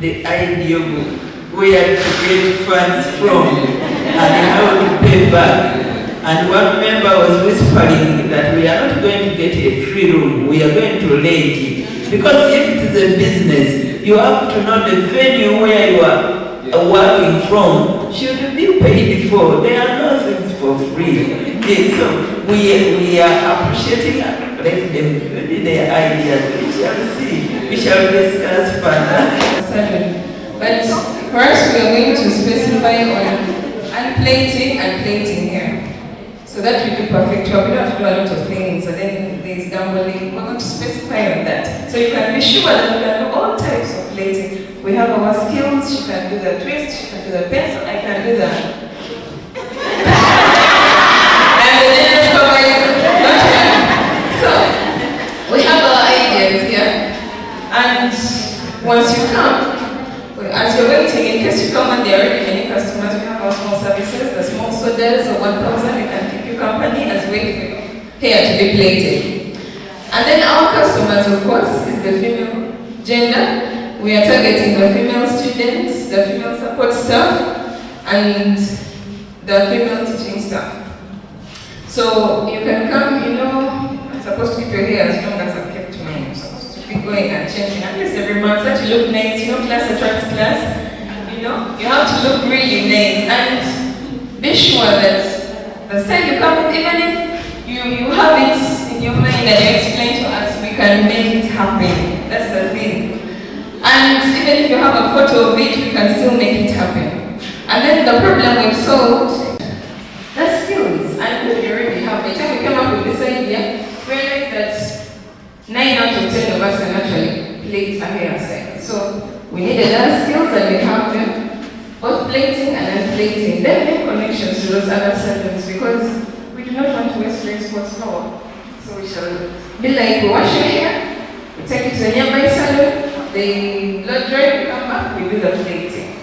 the idea of where to get funds from and how to pay back. And one member was whispering that we are not going to get a free room, we are going to rent it. Because if it is a business, you have to know the venue where you are working from should be paid for. There are no things for free. So we are appreciating and let them do their ideas. We shall see. We shall discuss further. But first we are going to specify on unplating and plating here. So that will be perfect. We don't have to do a lot of things. So then there's gambling. We're going to specify on that. So you can be sure that we can do all types of plating. We have our skills. She can do the twist, she can do the pencil, I can do that. And the nails so we have our ideas here. And once you come, as you're waiting, in case you come and there are already many customers, we have our small services, the small sodas of 1,000, we can keep you company as wait for your hair to be plated. And then our customers, of course, is the female gender. We are targeting the female students, the female support staff, and the female teaching staff. So you can come, I'm supposed to keep your hair as long as I've kept mine. I'm supposed to be going and changing at least every month. That you look nice, class attracts class. You have to look really nice and be sure that the style you come with, even if you have it in your mind and you explain to us, we can make it happen. That's the thing. And even if you have a photo of it, we can still make it happen. And then the problem we've solved, the skills. And we already have. By the time we came up with this idea, we realized that 9 out of 10 of us can actually plait a hairstyle. So we needed our skills and we have them, both plating and unplating. Then make connections to those other salons because we do not want to waste rain sports power. So we shall be like, we wash your hair, we take it to a nearby salon, they blood dry, we come back, we do the plating.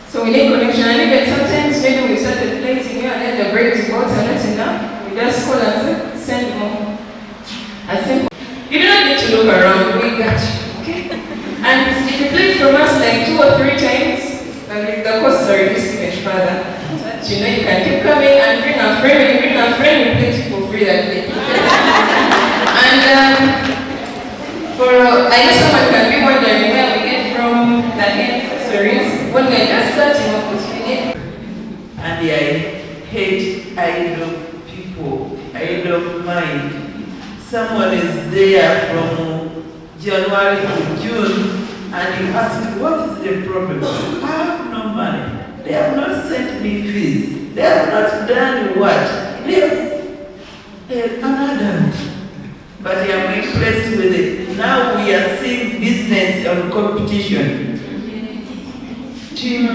So we need connection, and even sometimes maybe we started plating here and then the break is not enough. We just call and send more. As simple. You do not need to look around, we got you, okay? And if you plate from us like 2 or 3 times, the costs are reduced even further. So you can keep coming and bring a friend. When you bring a friend, we plate you for free that day. And For I know someone can be wondering where we get from the name series when we're just starting off with it. And I hate idle people, idle mind. Someone is there from January to June and you ask me, what is the problem? I have no money. They have not sent me fees. They have not done what? They're an adult. But I am impressed with it. Now we are seeing business and competition. Which team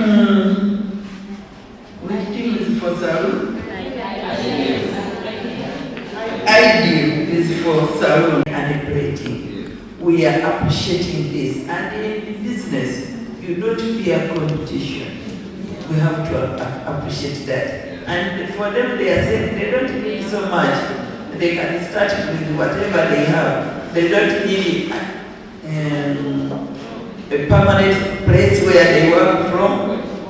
is for saloon? Ideal is for saloon and plating. We are appreciating this. And in business, you don't fear competition. We have to appreciate that. And for them, they are saying they don't need so much. They can start with whatever they have. They don't need a permanent place where they work from.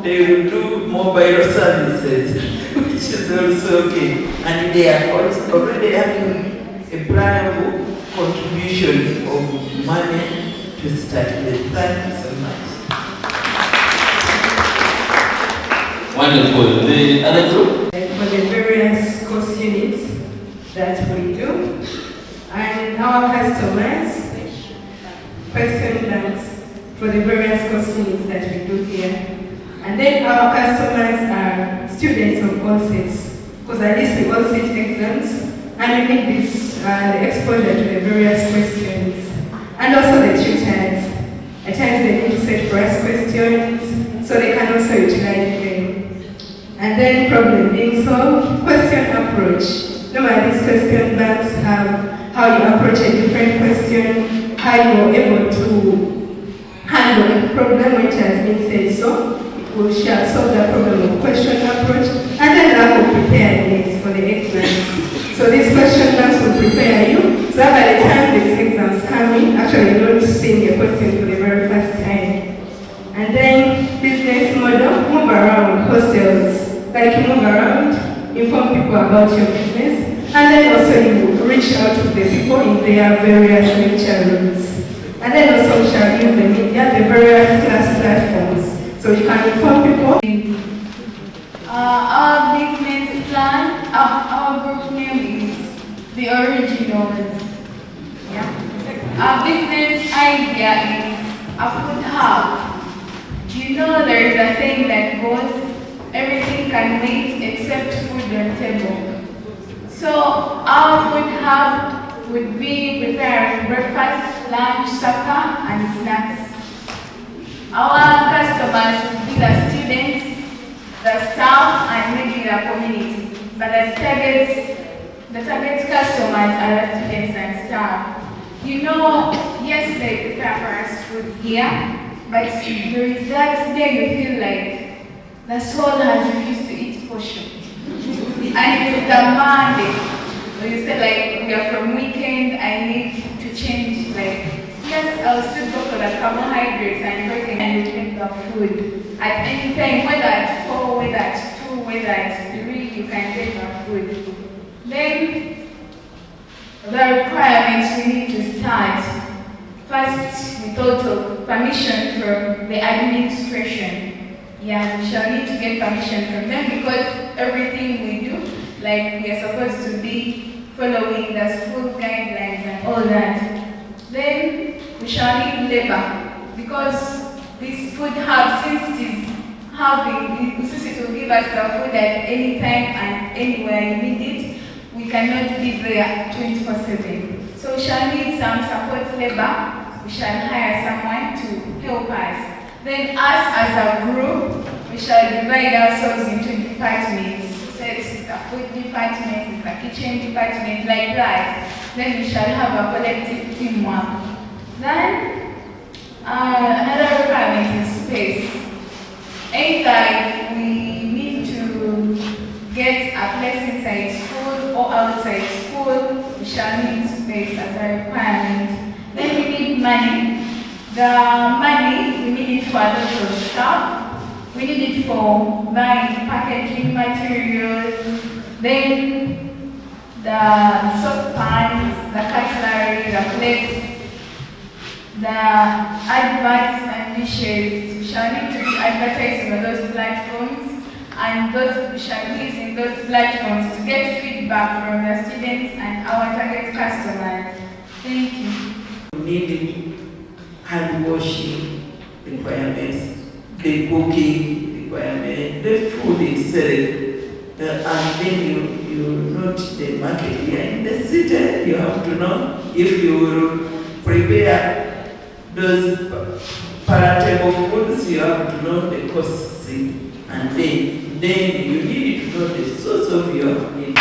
They will do mobile services, which is also okay. And they are also already having a pliable contribution of money to start with. Thank you so much. Wonderful. The other group? For the various course units that we do, and our customers question that for the various course units that we do here. And then our customers are students of all sets, because at least we all set exams, and we need this the exposure to the various questions, and also the tutors. At times they need to set for us questions, so they can also utilize them. And then problem being solved, question approach. Normally these question banks have how you approach a different question, how you are able to handle a problem which has been said so. We shall solve the problem of question approach, and then lack of preparedness for the exams. So these question banks will prepare you, so that by the time these exams come in, actually you don't see your question for the very first time. And then business model, move around hostels, like you move around, inform people about your business, and then also you reach out to the people in their various lecture rooms. And then also we shall use the media, the various class platforms, so you can inform people. Our business plan, our group name is The Originals. Yeah. Our business idea is a food hub. You know there is a saying that goes, everything can wait except food on table. So our food hub would be preparing breakfast, lunch, supper, and snacks. Our customers would be the students, the staff, and maybe the community. But the target customers are the students and staff. You know, yes, they prepare for us food here, but there is that day you feel like the soul has refused to eat portion. And it's a Monday. So you say like, we are from weekend, I need to change, like, yes, I'll still go for the carbohydrates and protein and take the food. At any time, whether at 4, whether at 2, whether at 3, you can take the food. Then, the requirements we need to start. First, we thought of permission from the administration. Yeah, we shall need to get permission from them because everything we do, like we are supposed to be following the school guidelines and all that. Then we shall need labor because this food hub, since it will give us the food at any time and anywhere you need it, we cannot be there 24/7. So we shall need some support labor. We shall hire someone to help us. Then us as a group, we shall divide ourselves into departments. So this is the food department, this is the kitchen department, like that. Then we shall have a collective teamwork. Then another requirement is space. Either if we need to get a place inside school or outside school, we shall need space as a requirement. Then we need money. The money, we need it for a lot of stuff. We need it for buying packaging materials, then the saucepans, the cutlery, the plates, the adverts and dishes shall need to be advertised on those platforms, and those we shall be using those platforms to get feedback from the students and our target customers. Thank you. Needing hand washing requirements, the cooking requirement, the food itself, and then you note the market here in the city. You have to know if you will prepare those palatable foods, you have to know the costs, and then you need to know the source of your need.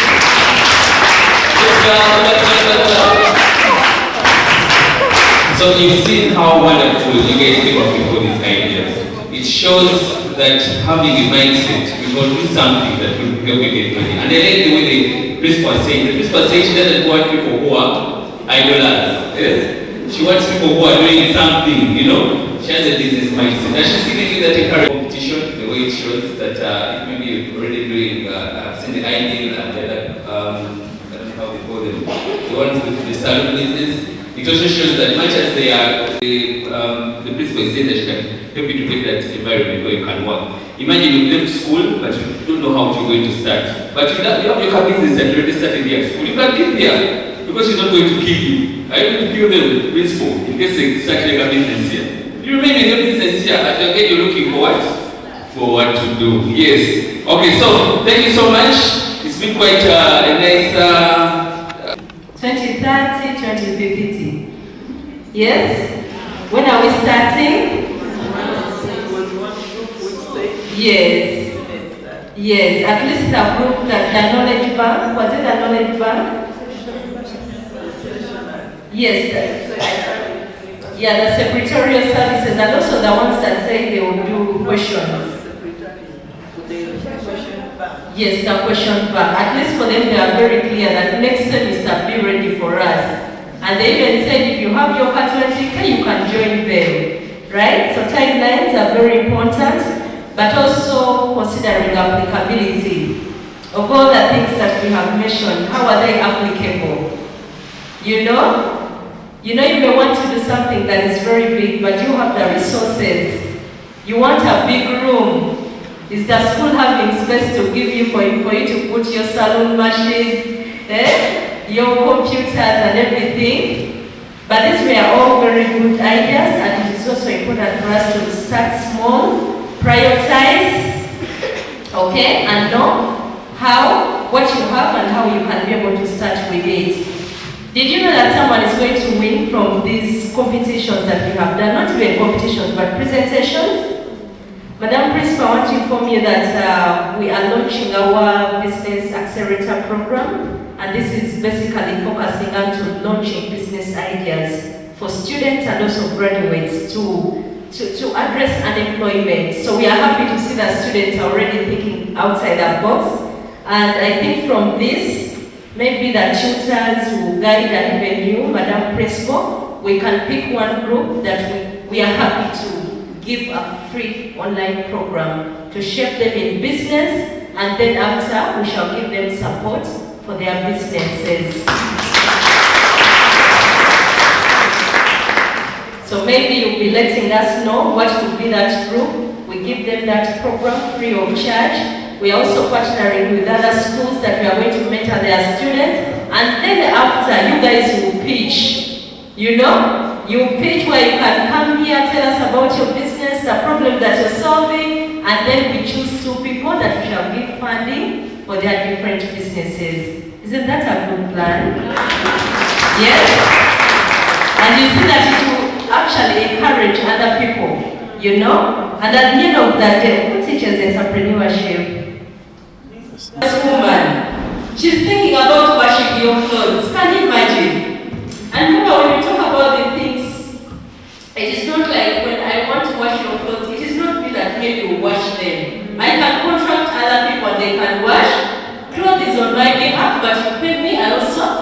So you've seen how wonderful you guys came up with all these ideas. It shows that having a mindset, we will do something that will help you get money. And I like the way the principal is saying. The principal is saying she doesn't want people who are idlers. Yes? She wants people who are doing something, you know. She has a business mindset. And she's giving you that encouragement competition, the way it shows that if maybe you're already doing, I've seen the ideal and the other, I don't know how they call them, the ones with the salon business. It also shows that much as they are, the principal is saying that she can help you to get that environment where you can work. Imagine you left school, but you don't know how you're going to start. But you have your business that you already started here at school. You can live there because she's not going to kill you. Are you going to kill the principal in case they start like a business here? You remain in your business here, but again you're looking for what? For what to do. Yes. Okay, so thank you so much. It's been quite a nice 2030, 2050. Yes? When are we starting? Yes. Yes, at least a group that the knowledge bank. Was it a knowledge bank? Yes. Yeah, the secretarial services and also the ones that say they will do questions. Yes, the question bank. At least for them, they are very clear that next semester be ready for us. And they even said if you have your Cat20K, you can join them. Right? So timelines are very important, but also considering applicability of all the things that we have mentioned. How are they applicable? You know? You may want to do something that is very big, but you have the resources. You want a big room. Is the school having space to give you for you to put your salon machines, your computers and everything? But these were all very good ideas, and it is also important for us to start small, prioritize, okay, and know what you have and how you can be able to start with it. Did you know that someone is going to win from these competitions that we have done? Not even competitions, but presentations. Madam Principal, I want to inform you that we are launching our Business Accelerator program, and this is basically focusing on launching business ideas for students and also graduates to address unemployment. So we are happy to see that students are already thinking outside the box, and I think from this, maybe the tutors will guide and even you, Madam Principal, we can pick one group that we are happy to give a free online program to shape them in business, and then after we shall give them support for their businesses. So maybe you'll be letting us know what would be that group. We give them that program free of charge. We are also partnering with other schools that we are going to mentor their students, and then after you guys will pitch. You know? You pitch where you can come here, tell us about your business, the problem that you're solving, and then we choose 2 people that we shall give funding for their different businesses. Isn't that a good plan? Yes? And you see that it will actually encourage other people, you know? And at the end of that day, who teaches entrepreneurship? This woman, she's thinking about washing your clothes. Can you imagine? And remember, when we talk about the things, it is not like when I want to wash your clothes, it is not me that maybe will wash them. I can contract other people and they can wash. Clothes on my behalf, but you pay me, I also.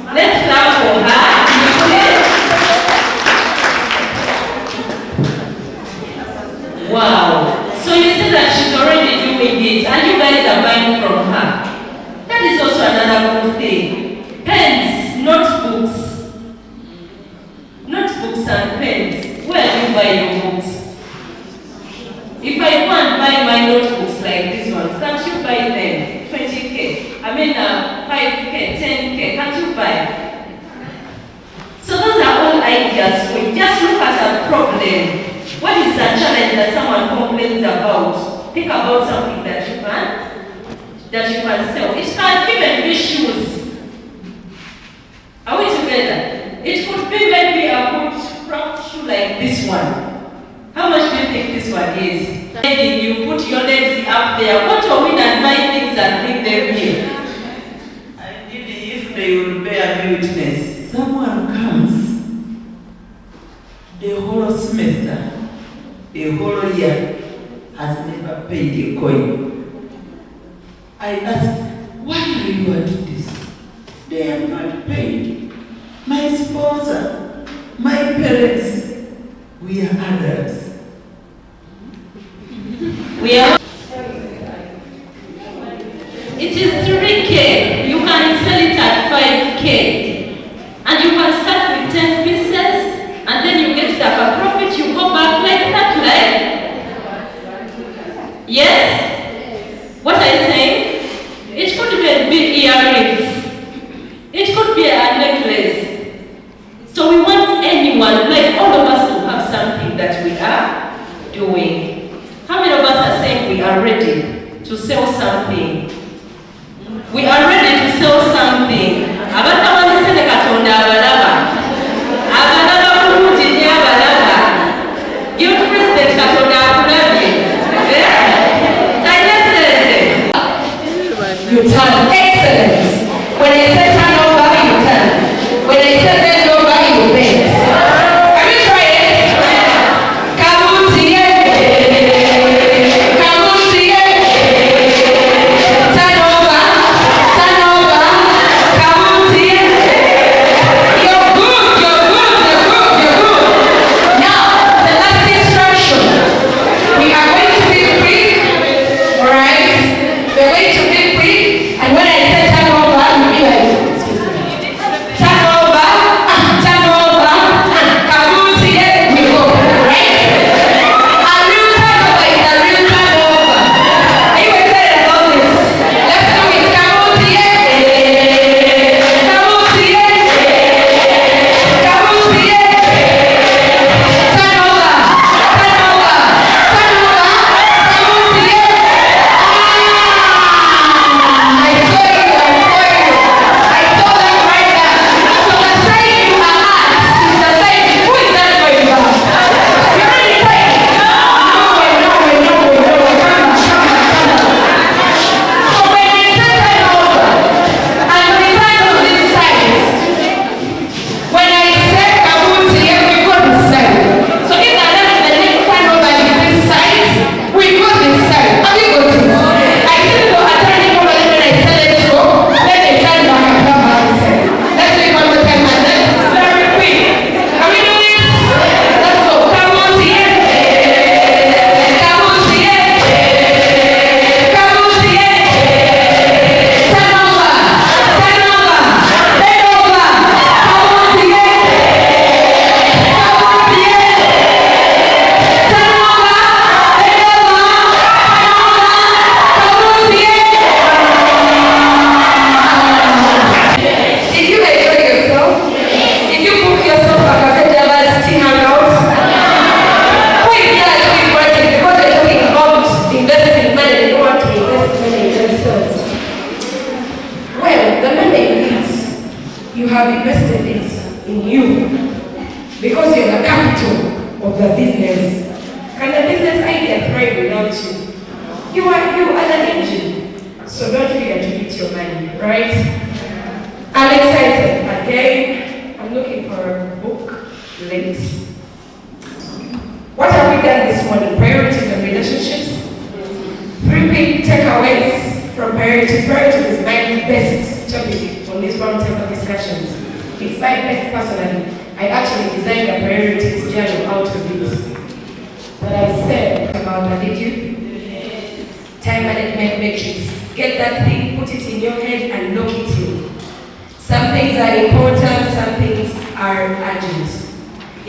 Let's clap for her. Wow. So you see that she's already doing it and you guys are buying from her. That is also another good thing. Pens. buy your books? If I go and buy my notebooks like this one, can't you buy them? 20K, 5K, 10K, can't you buy? So those are all ideas. We just look at a problem. What is a challenge that someone complains about? Think about something that you can sell. It can even be shoes. Are we together? It could be maybe a good craft shoe like this one. How much do you think this one is? Maybe you put your legs up there. Go to a window and buy things and bring them here. And even if they will bear me witness, someone comes the whole semester, the whole year, has never paid a coin. I ask, why are you doing this? They have not paid. My sponsor, my parents, we are adults. It is 3K. You can sell it at 5K. And you can start with 10 pieces, and then you get like a profit, you go back like that, right? Yes? What I say? It could even be earrings. It could be a necklace. So we want anyone, like all of us, to have something that we are doing. How many of us are saying we are ready to sell something? We are ready to sell something. Abatabani sene katonda abalaba. Abalaba bulungi nnyo abalaba. Youth President katonda akulabye. Talina sente. You turn. Excellent. When I say turn over, you turn. When I say bend over, you bend. Have you tried it? Kabuti.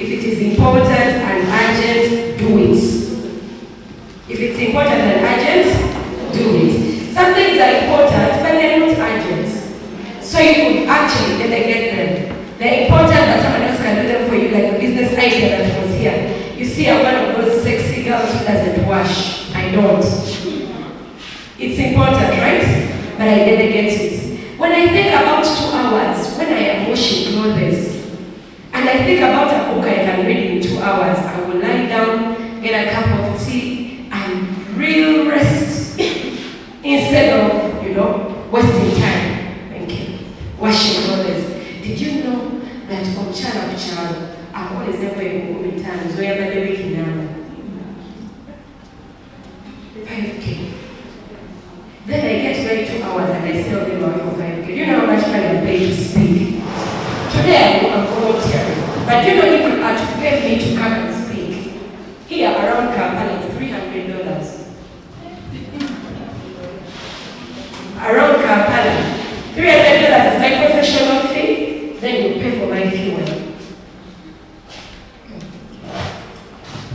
If it is important and urgent, important and urgent, do it. Some things are important, but they're not urgent. So you could actually delegate them. They're important, but someone else can do them for you, like the business idea that was here. You see, I'm one of those sexy girls who doesn't wash. I don't. It's important, right? But I delegate it. When I think about 2 hours, when I am washing clothes, and I think about a book I can read in 2 hours, I will lie down, get a cup of tea, and real rest instead of, wasting time. Thank you. Washing clothes. Did you know that on Channel, I'm always never in times where I'm the week now? 5K. Then I get ready 2 hours and I sell them out for 5K. Do you know how much money I pay to speak? Today I'm volunteering. But you know, if you are to pay me to come and speak, here around Kampala it's $300. Around Kampala, $300 is my professional fee, then you pay for my fuel.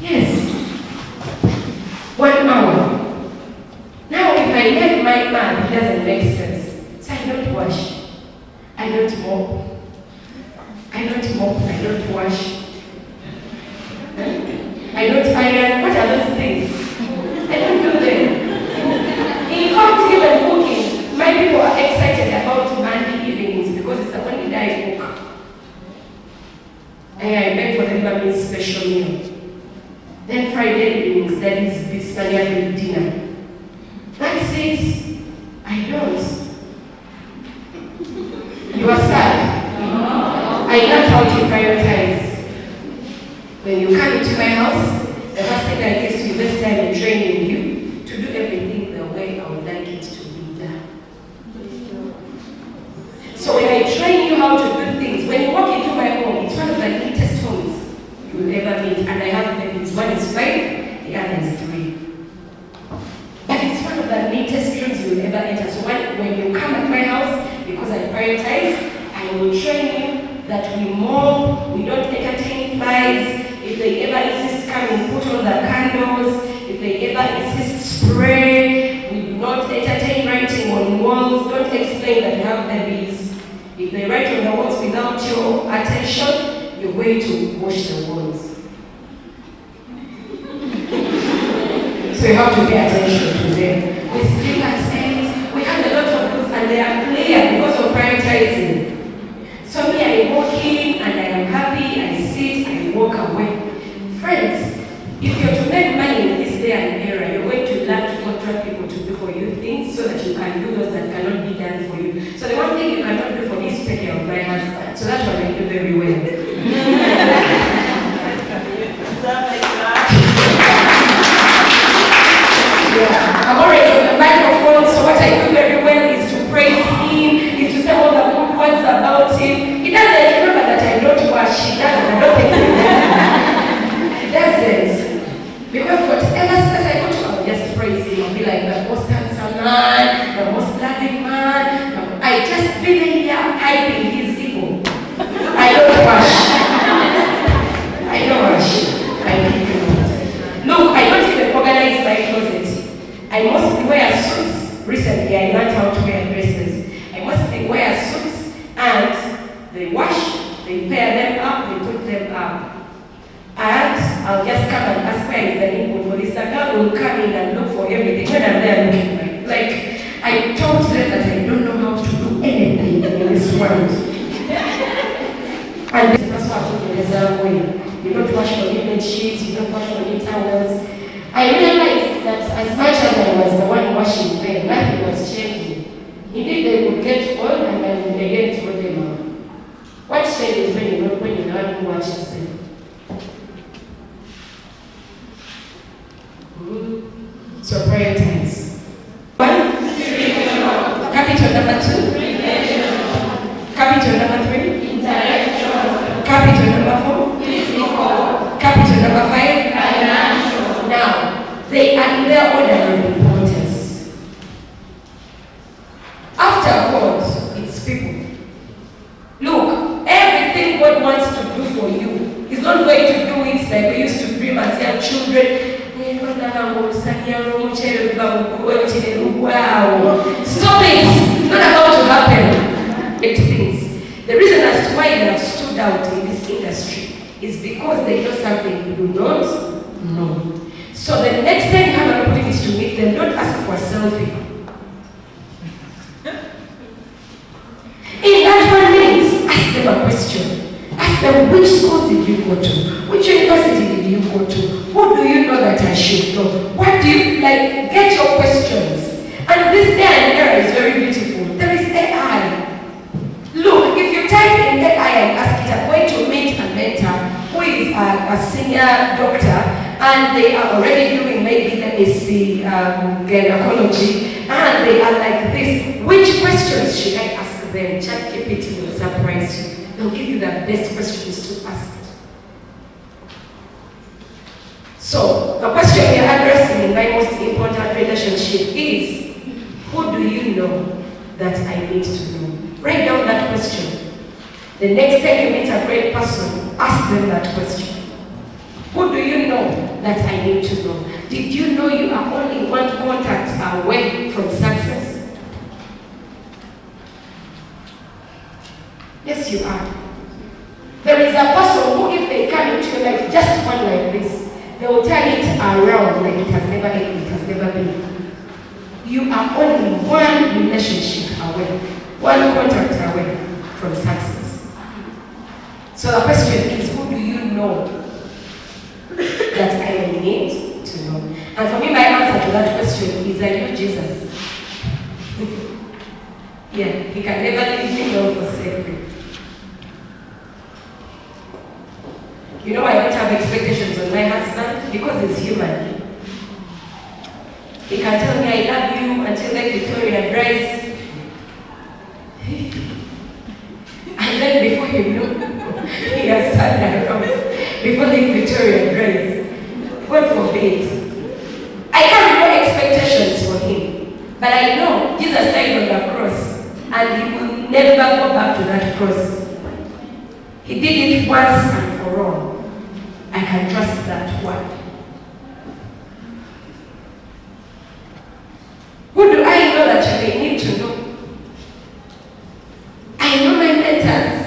Yes. 1 hour. Now if I get my math, it doesn't make sense. So I don't wash. I don't mop. I don't wash. I don't iron. What are those things? I don't do them. In fact, even cooking, my people are excited about Monday evenings because it's the only day I cook. And I make for them a special meal. Then Friday evenings, that is Spanish dinner. That's it. I don't. You are sad. I learned how to prioritize. When you come into my house, the first thing I do is to invest time in training you to do everything the way I would like it to be done. So when I train you how to do things, when you walk into my home, it's one of the neatest homes you will ever meet. And I have babies. One is 5, the other is 3. But it's one of the neatest rooms you will ever enter. So when you come at my house, because I prioritize, I will train you that we mop, we don't entertain flies. If they ever insist come and put on the candles, if they ever insist spray, we do not entertain writing on walls, don't explain that you have babies. If they write on the walls without your attention, you're going to wash the walls. So you have to pay attention to them. We sleep at 8, we have a lot of books and they are clear because of prioritizing. So me, I walk in and I am happy, I sit, I walk away. Friends, if you're to make money in this day and era, you're going to learn to contract people to do for you things so that you can do those that cannot be done for you. So the one thing you cannot do for me is take care of my husband. So that's what I do very well. Yeah. I'm already on the microphone, so what I do very well is to praise him, is to say all the good words about him. He doesn't remember that I don't wash. He doesn't. I don't think he doesn't. Because whatever space I go to, I'll just praise him. I'll be like the most handsome man, the most loving man. I just be there hyping his ego. I don't wash. I don't wash. I keep it. Look, I don't even organize my closet. I mostly wear suits. Recently, I learned how to wear dresses. I mostly wear suits and they wash, they pair them up, they put them up. And I'll just come and ask where is the input for this. The girl will come in and look for everything. When I'm there looking like I told them that I don't know how to do anything in this world. And this is what I way. You don't wash your bed sheets, you don't wash your towels. I realized that as much as I was the one washing them, nothing was changing. Indeed, they would get old and then again throw them out. What changes when you're the one who washes them? So prioritize. 1. Capital number 2. Capital number 3. Capital number 4. Capital number 5. Now, they are in their order of importance. After God, it's people. Look, everything God wants to do for you, He's not going to do it like we used to dream as young children. Stop it! It's not about to happen. It things. The reason as to why they have stood out in this industry is because they know something you do not know. So the next time you have an opportunity to meet them, don't ask for a selfie. In that 1 minute, ask them a question. Ask them, which schools did you go to? Which university did you go to? Who do you know that I should know? What do you like? Get your questions. And this day and era is very beautiful. There is AI. Look, if you type in AI and ask it, I'm going to meet a mentor who is a senior doctor, and they are already doing maybe, let me see, gynecology, and they are like this. Which questions should I ask them? ChatGPT will surprise you. They'll give you the best questions to ask. So, the question we are addressing in my most important relationship is, who do you know that I need to know? Write down that question. The next time you meet a great person, ask them that question. Who do you know that I need to know? Did you know you are only one contact away from success? Yes, you are. There is a person who, if they come into your life, just one like this, they will turn it around like it has never been. You are only one relationship away, one contact away from success. So the question is, who do you know that I need to know? And for me, my answer to that question is, I know Jesus. Yeah, he can never leave me nor forsake me. You know, I don't have expectations on my husband because he's human. He can tell me I love you until Lake Victoria dries. And then before you know, he has turned around. Before Lake Victoria dries. God forbid. I have no expectations for him. But I know Jesus died on the cross and he will never go back to that cross. He did it once and for all. I can trust that word. Who do I know that you may need to know? I know my mentors,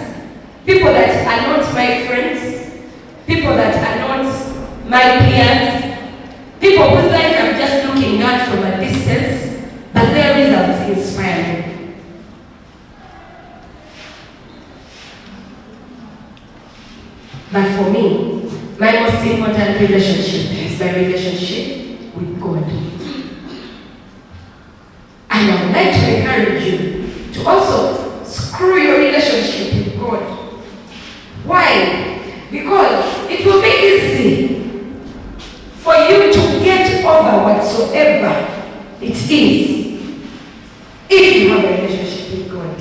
people that are not my friends, people that are not my peers, people whose life I'm just looking at from a distance, but their results inspire me. But for me, my most important relationship is my relationship with God. And I would like to encourage you to also screw your relationship with God. Why? Because it will be easy for you to get over whatsoever it is if you have a relationship with God.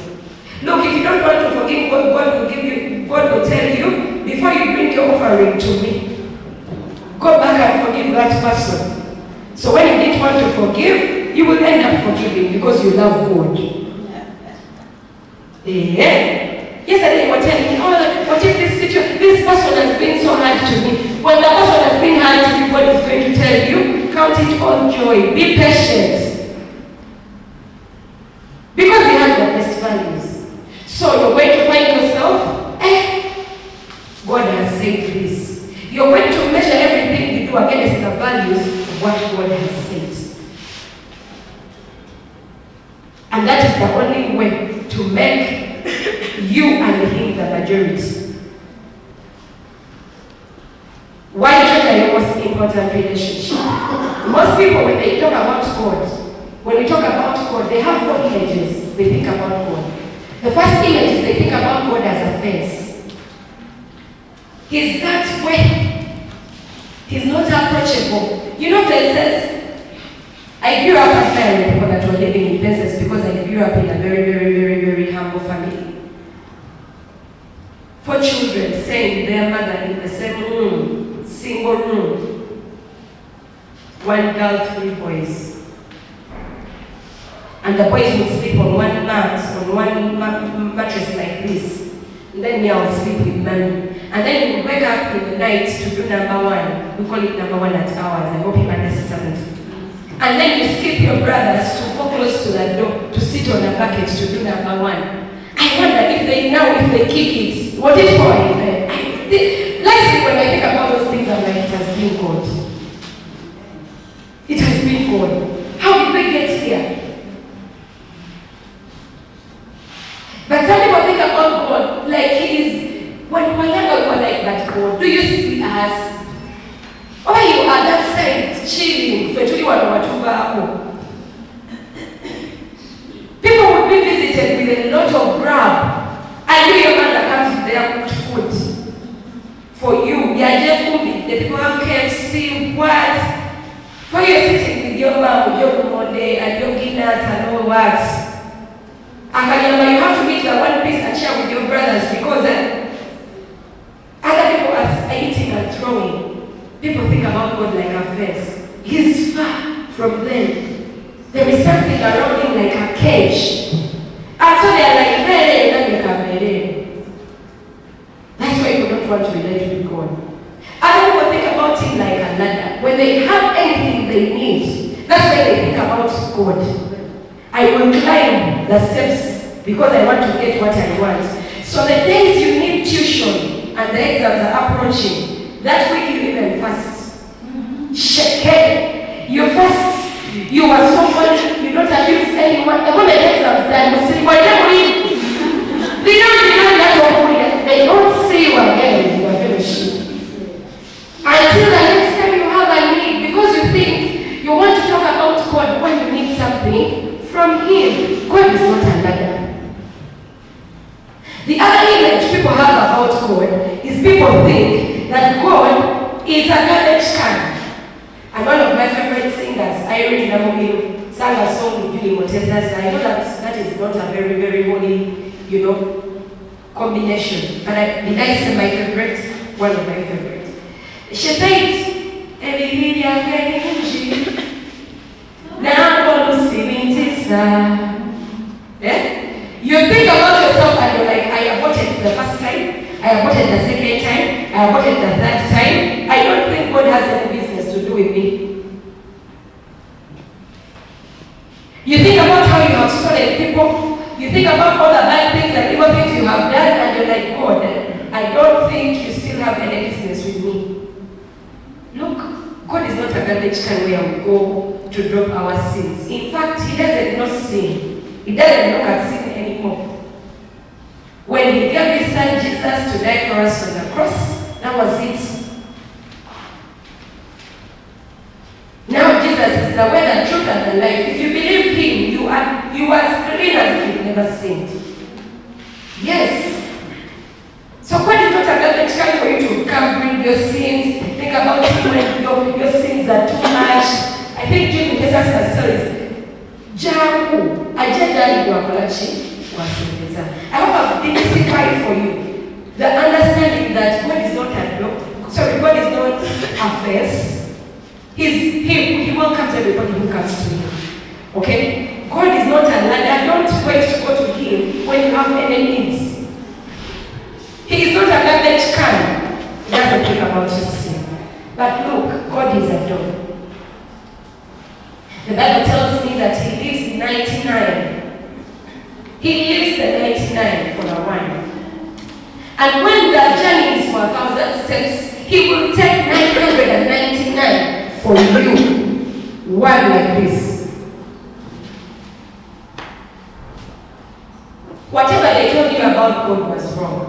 Look, if you don't want to forgive God, God will tell you, before you bring your offering to me, go back and forgive that person. So when you didn't want to forgive, you will end up forgiving because you love God. Yeah. Yesterday you were telling me, oh, what if this person has been so hard to me? When the person has been hard to you, God is going to tell you, count it all joy, be patient. Because he has the best values. So you're going to find yourself, God has said this. You're going to measure everything you do against the values of what God has said. And that is the only way to make you and him the majority. Why gender your most important relationship? Most people, when they talk about God, when we talk about God, they have 4 images they think about God. The first image is they think about God as a fence. He's that way. He's not approachable. You know fences? I grew up as married people that were living in fences because I grew up in a very, very, very, very humble family. 4 children staying with their mother in the same room, single room. 1 girl, 3 boys. And the boys would sleep on one mat, on one mattress like this. And then me, I'll sleep with mommy. And then you wake up in the night to do number one. We call it number one at hours. I hope you understand. And then you skip your brothers to go close to the door to sit on a bucket to do number one. I wonder if they kick it, what is for it? Last week when I think about those things, I'm like, it has been God. It has been God. How did we get here? But some people think about God like He is, when we were younger, we were like, but God, do you see us? Or you are that side chilling, people would be visited with a lot of grab. I know your mother comes with their cooked food for you. The people have KFC, what? For you sitting with your mom, with your mode, and your guinness and all what? And you have to meet the one piece and share with your brothers because other people are eating and throwing. People think about God like a fence. He's far from them. There is something around him like a cage. And so they are like, hey, that's why you don't want to relate with God. Other people think about him like a ladder. When they have anything they need, that's why they think about God. I will climb the steps because I want to get what I want. So the days you need tuition and the exams are approaching, that week you even fast. Shake. You fast. You are so funny. You don't abuse anyone. The moment the exams done, you see what they don't see you again. You are finished. Until the next time you have a need, because you think you want to talk about God when you need something from Him. God is not a ladder. The other image people have about God is people think that God is a garbage can. And one of my favorite singers, Nambiro, sang a song with Julie Motesas. I know that is not a very, very holy, combination. But did I say my favorite? One of my favorites. She said, you think about yourself and you're like, I aborted the first time, I aborted the second time, I aborted the third time. I don't think God has any business to do with me. You think about how you have stolen people, you think about all the bad things and evil things you have done, and you're like, God, I don't think you still have any business with me. Look, God is not a garbage can where we go to drop our sins. In fact, He doesn't know sin. He doesn't look at sin anymore. When He gave His Son Jesus to die for us on the cross, that was it. Now Jesus is the way, the truth, and the life. If you believe Him, you are as clean as if you've never sinned. Yes. So God is not a garbage can for you to come bring your sins, think about when your sins are too much. I think during Jesus' stories, I hope I've demystified for you the understanding that God is not God is not a face. He welcomes everybody who comes to Him. Okay? God is not a ladder. Don't wait to go to Him when you have any needs. He is not a garbage can. He doesn't think about your sin. But look, God is a door. The Bible tells me that He leaves 99. He leaves the 99 for the one. And when the journey is for 1,000 steps, He will take 999 for you. One like this. Whatever they told you about God was wrong.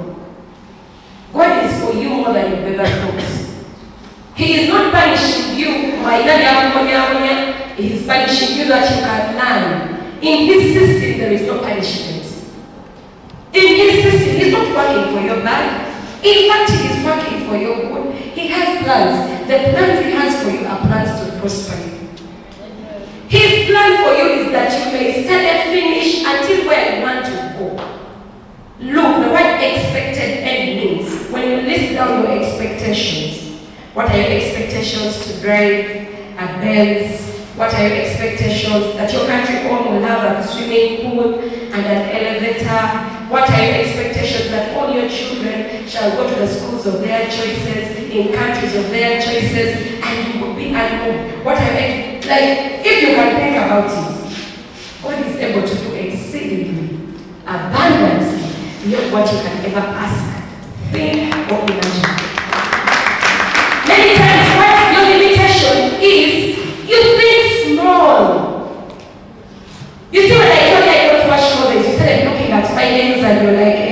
God is for you more than you've ever thought. He is not punishing you. He is punishing you that you can learn. In His system, there is no punishment. In His system, He's not working for your bad. In fact, He is working for your good. He has plans. The plans He has for you are plans to prosper you. His plan for you is that you may study, finish until where you want to go. Look, the word expected end means when you list down your expectations. What are your expectations to drive a Benz? What are your expectations that your country home will have a swimming pool and an elevator? what are your expectations that all your children shall go to the schools of their choices, in countries of their choices, and you will be unknown. What I meant, like, if you can think about it, God is able to do exceedingly, abundantly, beyond what you can ever ask, think, or imagine. Many times, what your limitation is, you think small. You see, when I told you I don't wash clothes, you started looking at my nails and you're like,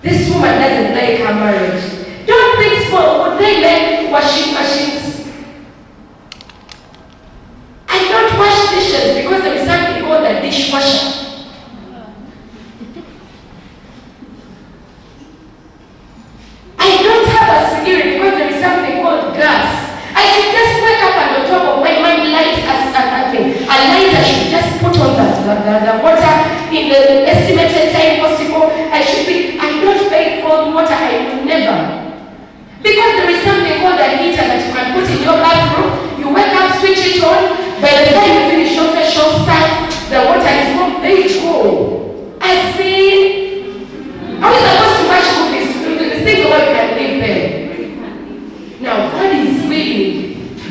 this woman doesn't like her marriage. Don't think small. Would they make washing machines? I don't wash dishes because there is something called a dishwasher. I don't have a cigarette because there is something called gas. I should just wake up and on top of my mind light a light I should just put on the water in the estimated time possible. I don't pay cold water, I will never. Because there is something called a heater that you can put in your bathroom. You wake up, switch it on. By the time you finish your facial stuff, the water is not very cold. I see. How is supposed to watch movies to do the things about you can live there? Now, God is willing.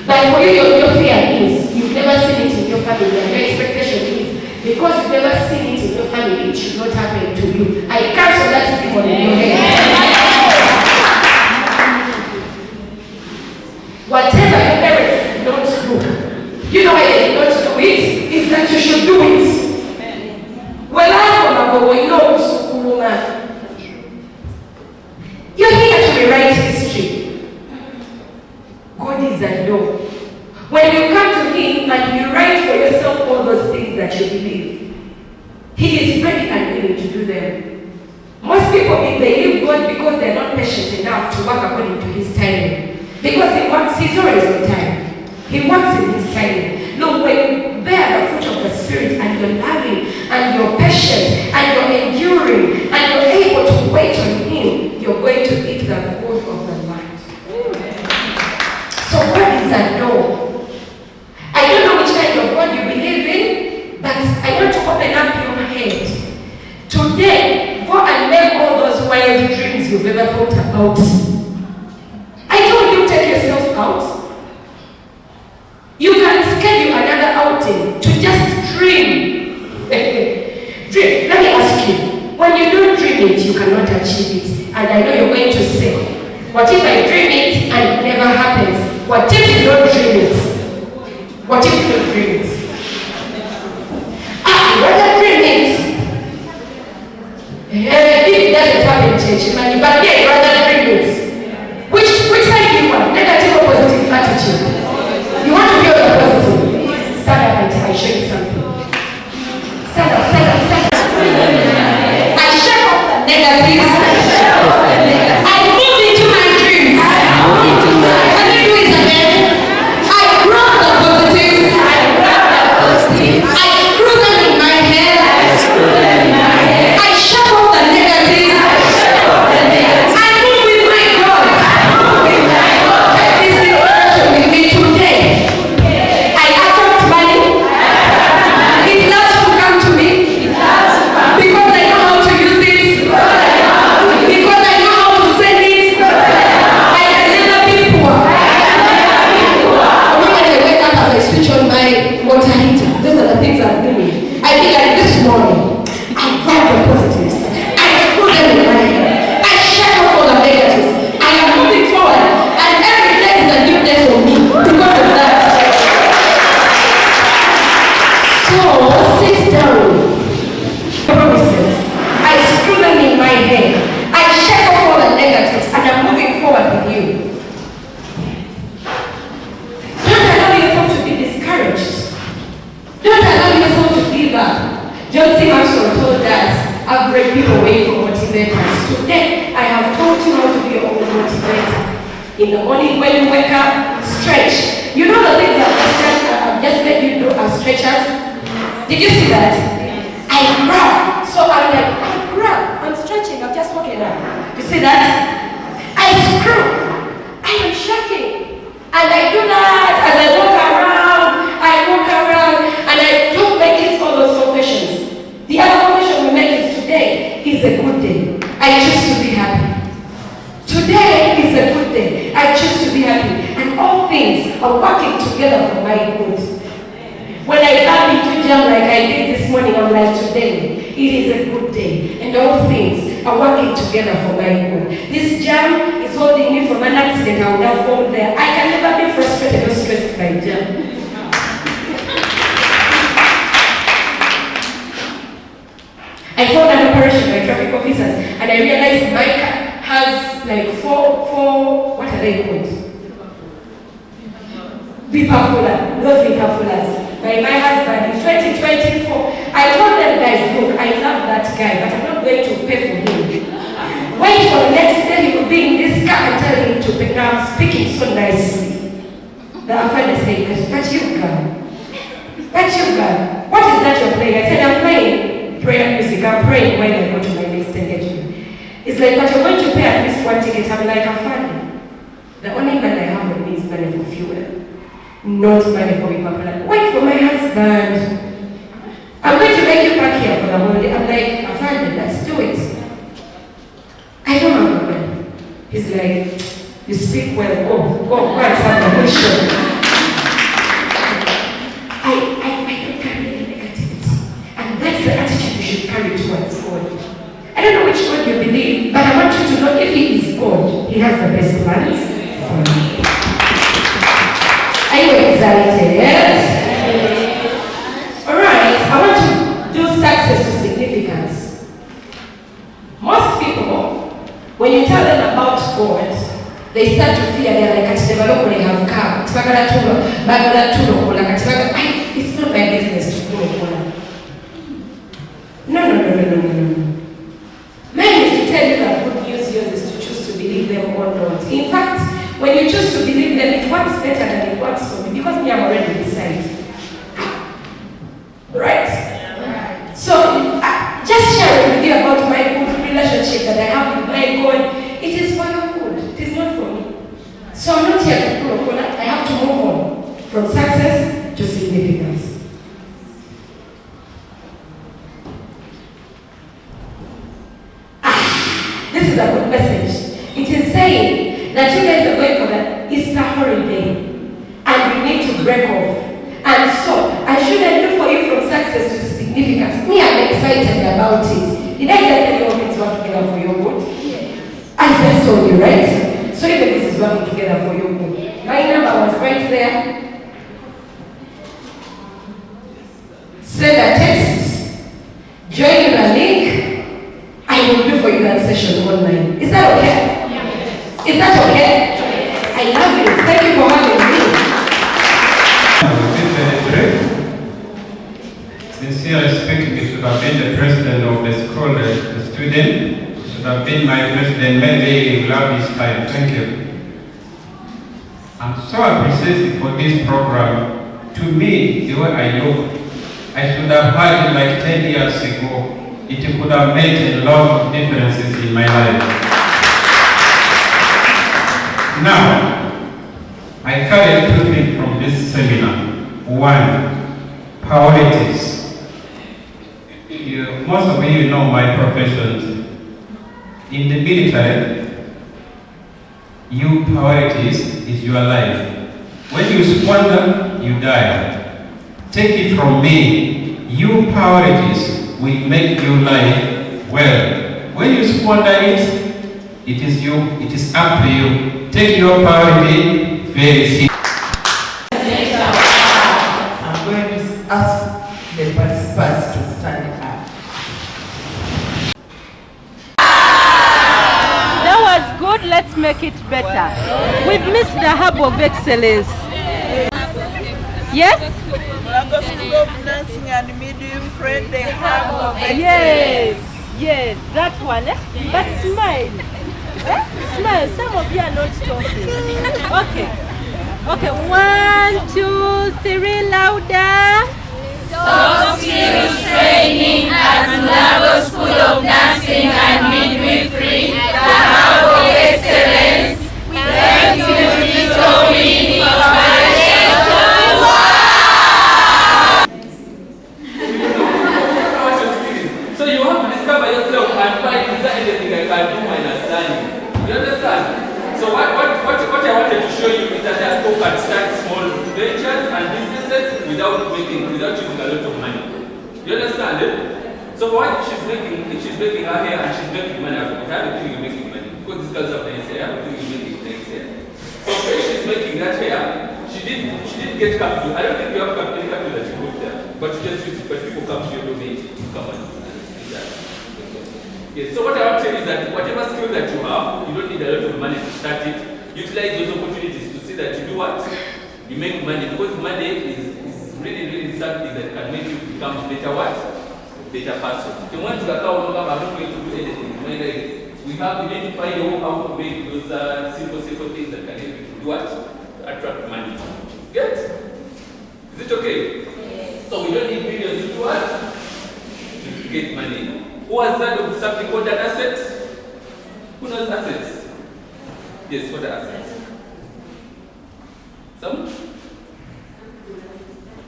But for you, your fear is you've never seen it in your family. And your expectation is because you've never seen it in your family, it should not happen to you. I cancel that demon in your head. Whatever your parents did not do, you know why they did not do it? Is that you should do it. Well, you're here to rewrite history. God is a door. When you come to Him and you write for yourself all those things that you believe, He is ready and willing to do them. Most people believe God because they're not patient enough to work according to His timing. Because He's always on time. He works in His timing. Look, when you bear the fruit of the Spirit and you're loving and you're patient and you're enduring and you're able to wait on Him, you're going to eat the good of the land. So God is a door. I don't know which kind of God you believe in, but I want to open up your head. Today, go and make all those wild dreams you've ever thought about. I told you, take yourself out. You can schedule another outing to just dream. Dream. Let me ask you, when you don't dream it, you cannot achieve it. And I know you're going to say, what if I dream it and it never happens? What if you don't dream it? What if you don't dream it? You rather dream it. If it doesn't happen, change money, but yeah, you rather dream it. Which side do you want? Negative or positive attitude? You want to be on the positive? Stand up and I'll show you something. Stand up, stand up, stand up. I shake off the negatives. I move into my dreams. Can you do it again? I grab the positives. I screw them in my head. I shake off the negatives. I move with my God. This is the version with me today. I attract money. It loves to come to me. Because I know how to use it. Because I know how to send it. I can never be poor. When I wake up as I switch on my water heater, those are the things I'm doing. I think like this morning, I grab the positives. I put them in my head. I shake off all the negatives. I am moving forward. And every day is a new day for me because of that. So, sit down. Promises. I screw them in my head. I shake off all the negatives and I'm moving forward with you. Don't allow yourself to be discouraged. Don't allow yourself to give up. Josephine told us, upgrade people wait for motivators. Today, I have taught you how to be your own motivator. In the morning when you wake up, stretch. You know the things I've just made you do as stretchers? Did you see that? I grab. So I'm like, I grab. I'm stretching. I'm just walking up. You see that? I screw. I am shaking. And I do that as I walk around. And I don't make it all those confessions. The other confession things are working together for my good. When I come into jam like I did this morning, I'm like, today, it is a good day. And all things are working together for my good. This jam is holding me from an accident I would have fallen there. I can never be frustrated or stressed by jam. I found an operation by traffic officers, and I realized my car has like four, what are they called? Bipolar, those bipolars. By my husband in 2024, I told them, guys, look, I love that guy, but I'm not going to pay for him. Wait for the next day, he will be in this car and tell him to pick up, speaking so nicely. The father said, but you girl, what is that you're playing? I said, I'm playing prayer music, I'm praying when I go to my next engagement. It's like, but you're going to pay at least one ticket. I'm like, I'm funny. The only money I have on me is money for fuel. Not money for people. Like, wait for my husband. I'm going to make you back here for the holiday. I'm like, I'm fine, let's do it. I don't have money. He's like, you speak well, go and have the mission. I don't carry any negativity. And that's the attitude you should carry towards God. I don't know which God you believe, but I want you to know if He is God, He has the best plans for you. Are you excited? Yes? Alright, I want to do success to significance. Most people, when you tell them about God, they start to fear. They're like, it's not my business to go. No. Mine is to tell you that good news yours is to choose to believe them or not. In fact, when you choose to believe them, it works better than it works for me, because me, I'm already decided. Right? So, just sharing with you about my good relationship that I have with my God, it is for your good. It is not for me. So I'm not here to pull a corner. I have to move on from success to significance. This is a good message. It is saying that you guys are going for the Easter holiday and we need to break off. And so, I shouldn't look for you from success to significance. Me, I'm excited about it. Did I just tell you all things work together for your good? Yes. I just told you, right? So even this is working together for your good. My number was right there. Send a text. Join the link. I will do for you that session online. Is that okay? Yes. Is that okay? Yes. I love you. Thank you for having me. Sincerely speaking, you should have been the president of the school, the student. You should have been my president. Maybe you love this time. Thank you. I'm so appreciative for this program. To me, the way I look, I should have had it like 10 years ago. It could have made a lot of differences in my life. Now, I carry two things from this seminar. One, priorities. Most of you know my profession. In the military, your priorities is your life. When you squander, you die. Take it from me, your priorities will make your life well. When you squander it, it is up to you. Take your priority very seriously. I'm going to ask the participants to stand up. That was good, let's make it better. We've missed the hub of excellence. Yes? MulagoSchoolofNursing and Midwifery, the hub of excellence. Yes, that one. But smile. Smile. Some of you are not talking. Okay, 1, 2, 3, louder. Soft skills training at MulagoSchoolofNursing and Midwifery, the hub of excellence. Thank you, Josephine, for So you have to discover yourself and find, is there anything I can do my understanding? You understand? So what I wanted to show you is that there are 2 parts. anything without using a lot of money. You understand it? So why if she's making her hair and she's making money out of it, I have a feeling you're making money. Because these girls have nice hair, I have a feeling you're making nice hair. So when she's making that hair, she didn't get capital. I don't think you have any capital that you put there. But you just use it, but people come to your domain, come and do that. Yes, so what I want to tell you is that whatever skill that you have, you don't need a lot of money to start it. Utilize those opportunities to see that you do what? You make money, because money is really something that can make you become a better what? Better person. If you want to account, I'm not going to do anything. We need to find out how to make those simple things that can help you to do what? Attract money. Get? Is it okay? Yes. So we don't need millions to do what? To get money. Who has heard of something called an asset? Who knows assets? Yes, what are assets?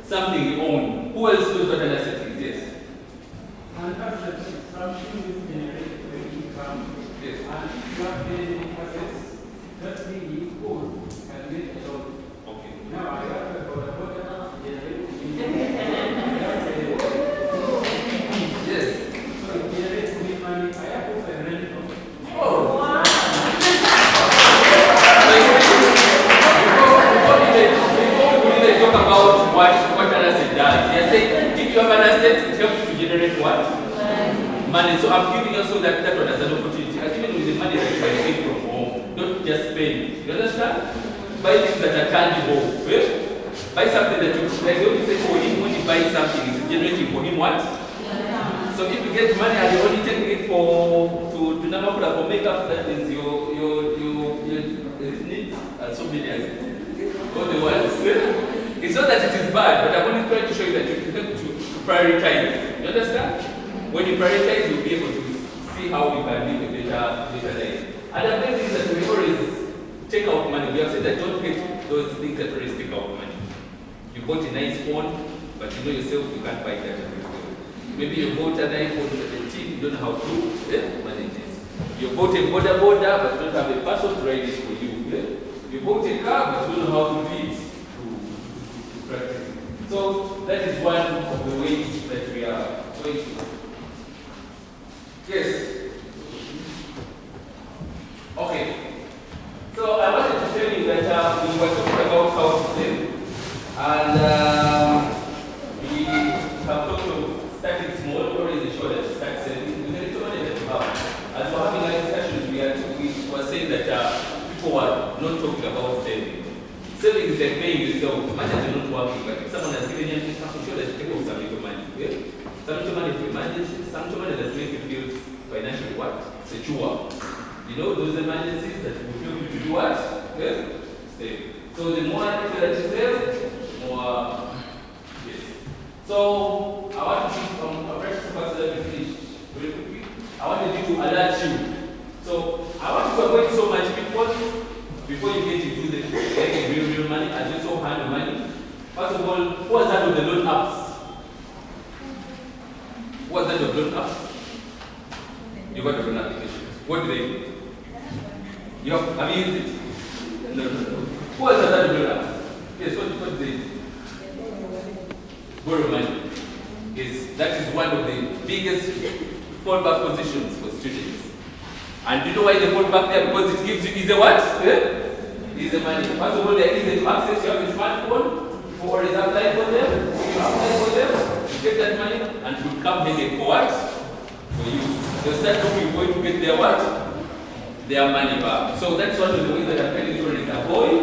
Something you own. Who else knows what an asset is? Yes. An asset is something which generates income. Yes. And if you have any assets, that thing you own can get a loan. Okay. Now I have about a water generates income. Yes. So it generates me money. I have also a rental. Oh. Wow. Before we talk about what an asset does, they say if you have an asset, it helps to generate what? Money. So I'm giving you so that one as an opportunity. I'm giving you the money that you can save from home. Don't just spend. You understand? Buy things that are tangible. Buy something that you like. Don't say for him when you buy something, it's generating for him what? So if you get money and you're only taking it to Nambiro for makeup, that is your needs and so many others. All the ones. It's not that it is bad, but I'm only trying to show you that you have to prioritize. You understand? When you prioritize, you'll be able to see how you can live a better life. And the main thing is that we always take out money. We have said that don't get those things that always take out money. You bought a nice phone, but you know yourself you can't buy that. Maybe you bought an iPhone 17, you don't know how to manage it. You bought a border, but you don't have a person to ride it for you. You bought a car, but you don't know how to do it to practice. So that is one of the ways that we are going to. Yes. Okay. So I wanted to tell you that we were talking about how to save, and we have talked about starting small, or is it sure that start saving with the little money that you have. As we're having a discussion, we were saying that people are not talking about saving. Saving is like paying yourself. Much as you're not working, but if someone has given you something, sure that you take out some little money. Yeah? Some little money for emergencies, some little money that make you feel financially what? Secure. You know, those emergencies that will help you to do what? Yeah? Save. So the more people that you save, the more. Yes. So I want to give a precious person that we finish very quickly. I wanted you to alert you. So I want you to avoid so much before you get into the real money, as you so handle money. First of all, who has heard of the loan apps? Who has heard of loan apps? You've heard of loan applications. What do they do? Have you used it? No. Who has heard of loan apps? Yes, what do they do? Borrow money. Yes, that is one of the biggest fallback positions for students. And do you know why they fall back there? Because it gives you easy what? Easy money. First of all, they're easy to access. You have a smartphone, you always apply for them, you apply for them, you get that money, and it will come headache for what? For you. They'll start looking for you to get their what? Their money back. So that's one of the ways that I'm telling you to avoid,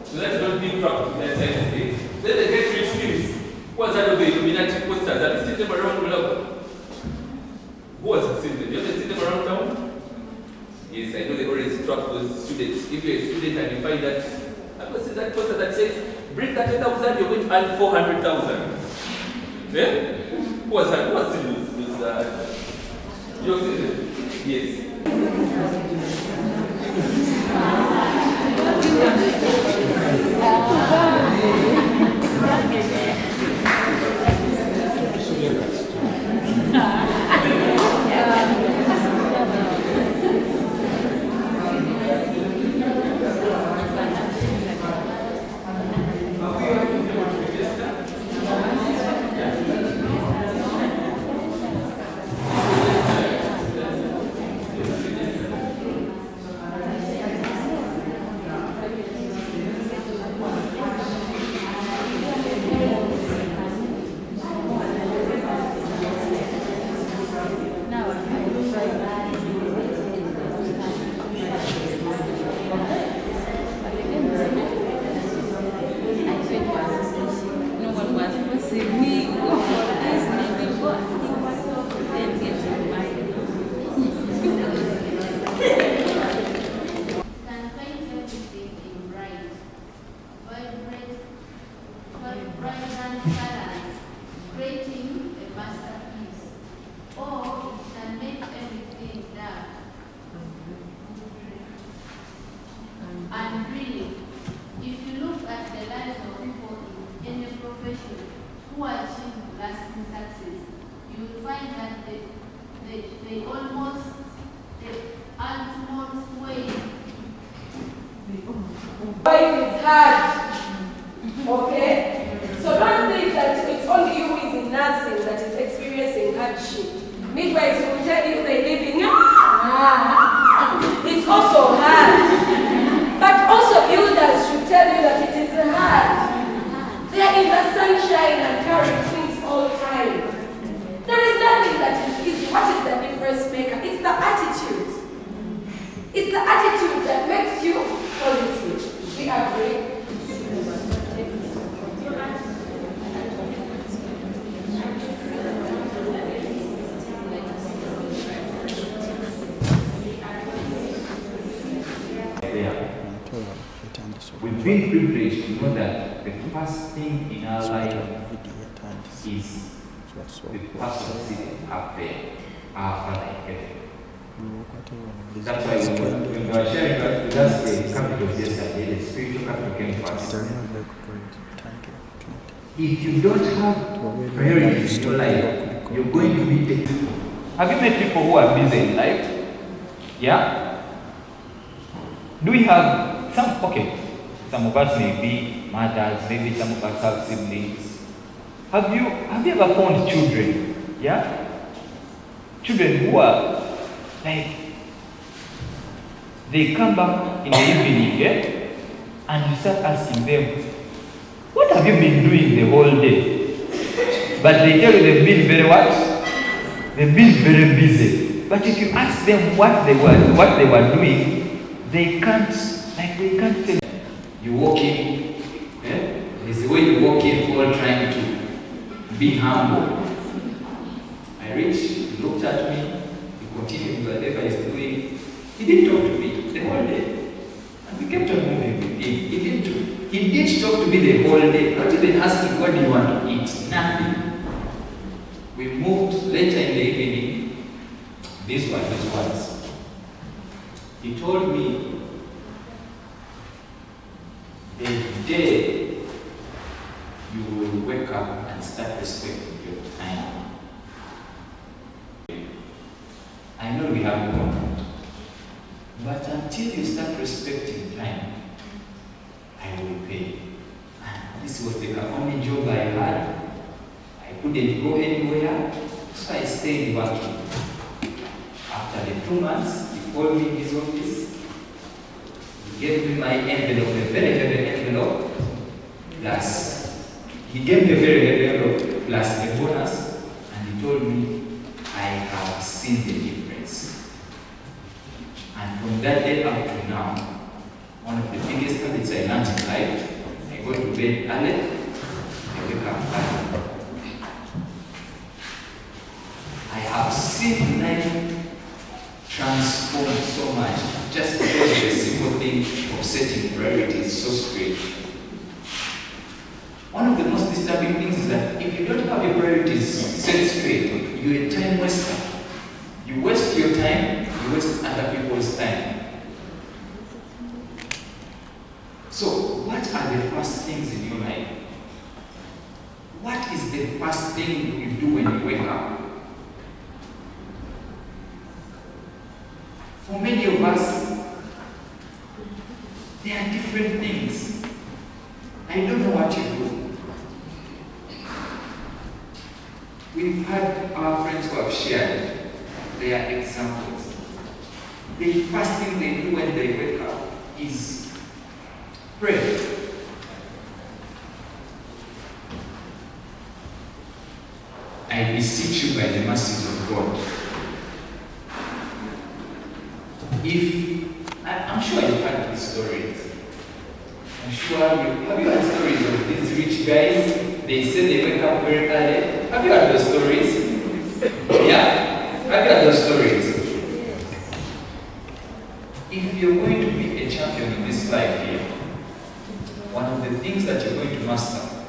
so that you don't be trapped with that side of things. Then they get rich skills. Who has heard of the Illuminati posters? Have you seen them around Mulago? Who has seen them? You haven't seen them around town? Yes, I know they always track those students. If you're a student and you find that, I've seen that poster that says, bring 30,000, you're going to earn 400,000. Yeah? Who has seen those? You've seen them? Yes. life is hard. Okay? So don't think that it's only you who is in nursing that is experiencing hardship. Midwives will tell you they live in it's also hard. But also builders should tell you that it is hard. They are in the sunshine and carrying things all the time. There is nothing that is easy. What is the difference maker? It's the attitude. It's the attitude that makes you positive. We agree? We've been privileged to know that the first thing in our life is the person sitting up there, our Father in heaven. That's why when we were sharing with us the capitals yesterday, the spiritual capital came first. If you don't have priorities in your life, you're going to be taken. Have you met people who are busy in life? Yeah? Do we have some? Okay. Some of us may be mothers, maybe some of us have siblings. Have you ever found children? Yeah? Children who are like, they come back in the evening, yeah? And you start asking them, what have you been doing the whole day? But they tell you they've been very what? They've been very busy. But if you ask them what they were doing, they can't tell you. You walk in, yeah? There's the way you walk in, all trying to be humble. I reached, he looked at me, he continued whatever he's doing. He didn't talk to me the whole day. And we kept on moving with him. He did talk to me the whole day, not even asking what do you want to eat, nothing. We moved later in the evening. These were his words. He told me, the day you will wake up and start respecting your time. I know we have a contract, but until you start respecting time, I will pay. And this was the only job I had. I couldn't go anywhere, so I stayed working. After the 2 months, he called me in his office. He gave me my envelope, a very heavy envelope, plus he gave me a very heavy envelope plus a bonus, and he told me, I have seen the difference. And from that day up to now, one of the biggest habits I learned in life, I go to bed early, I wake up early. I have seen life transform so much just because of the simple thing of setting priorities so straight. One of the most disturbing things is that if you don't have your priorities set straight, you're a time waster. You waste your time, you waste other people's time. So, what are the first things in your life? What is the first thing you do when you wake up? For many of us, there are different things. I don't know what you do. We've had our friends who have shared their examples. The first thing they do when they wake up is pray. I beseech you by the mercies of God. I'm sure you've heard these stories. I'm sure have you heard stories of these rich guys? They say they wake up very early. Have you heard those stories? Yeah? Have you heard those stories? If you're going to be a champion in this life here, one of the things that you're going to master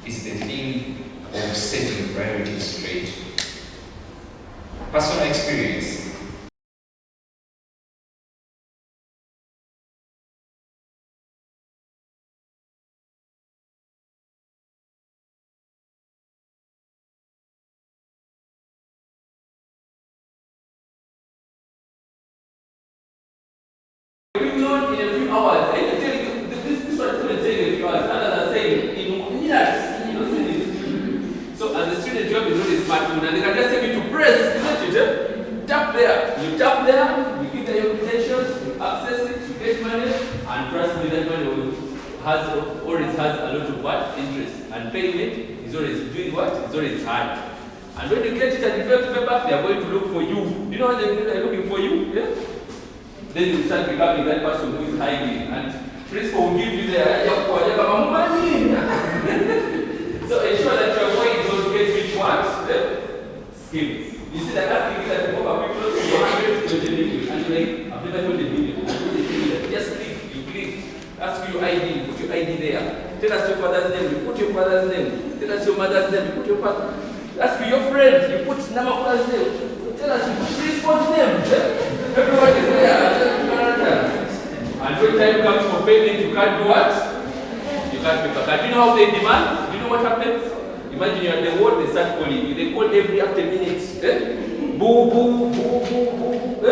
is the thing of setting priorities straight. Personal experience. We've known in a few hours. I can tell you, me that money always has a lot of what? Interest. And payment is always doing what? It's always hard. And when you get it and you fail to pay back, they are going to look for you. You know what they're looking for you? Yeah? Then you start becoming that person who is hiding. And principal will give you their money. So ensure that you avoid those get rich ones. Schemes. You see that asking you that people are people to your 100 to your and you're like, I've never told a million. Just click, you click. Ask you your ID, put your ID there. Tell us your father's name, you put your father's name. Tell us your mother's name, you put your father. Ask you your friend, you put Nambiro name. Tell us you put principal's name. Everyone is there. And when time comes for payment, you can't do what? You can't pay back. Do you know how they demand? Do you know what happens? Imagine you're at the ward, they start calling you. They call every after minutes. Boo, boo, boo, boo, boo.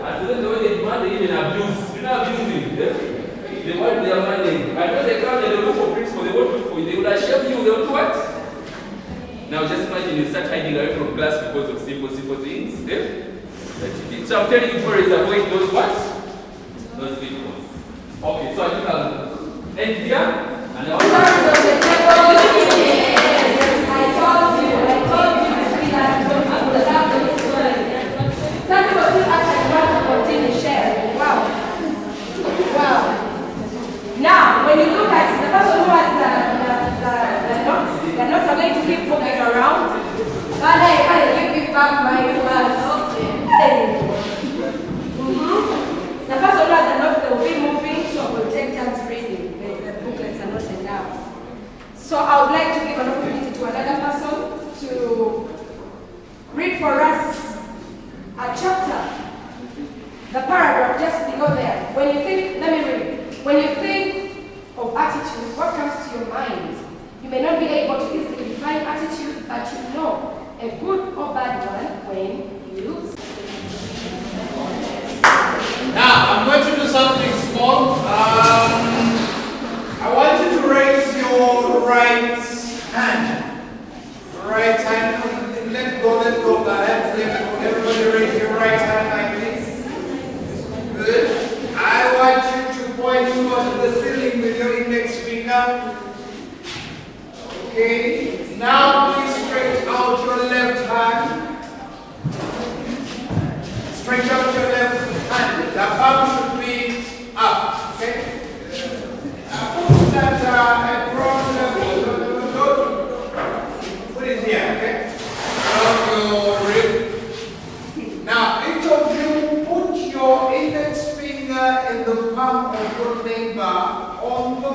And then the way they demand, they even abuse. You know abusing. They want their money. And when they come, they don't look for principal, they won't look for you. They will assure you, they will do what? Now just imagine you start hiding away from class because of simple things. So I'm telling you, for avoid those what? Those big ones. Okay, so I think I'll end here. And I Some people still actually want to continue sharing. Wow. Wow. Now, when you look at the person who has the notes are going to keep moving around. But I give me back my class. The person who has the notes, they will be moving, so we'll take turns reading. The booklets are not enough. So I would like to give an opportunity to another person to read for us a chapter, the paragraph just below there. When you think, let me read. When you think of attitude, what comes to your mind? You may not be able to easily define attitude, but you know a good or bad one when you. Now, I'm going to do something small. I want you to raise your right hand. Right hand. Let go of the hands. Everybody raise your right hand like this. Good. I want you to point towards the ceiling with your index finger. Okay. Now please stretch out your left hand. Stretch out your left hand. The palm should be up. Okay. Put that across the put it here. Okay. Now, each of you put your index finger in the palm of your neighbor on the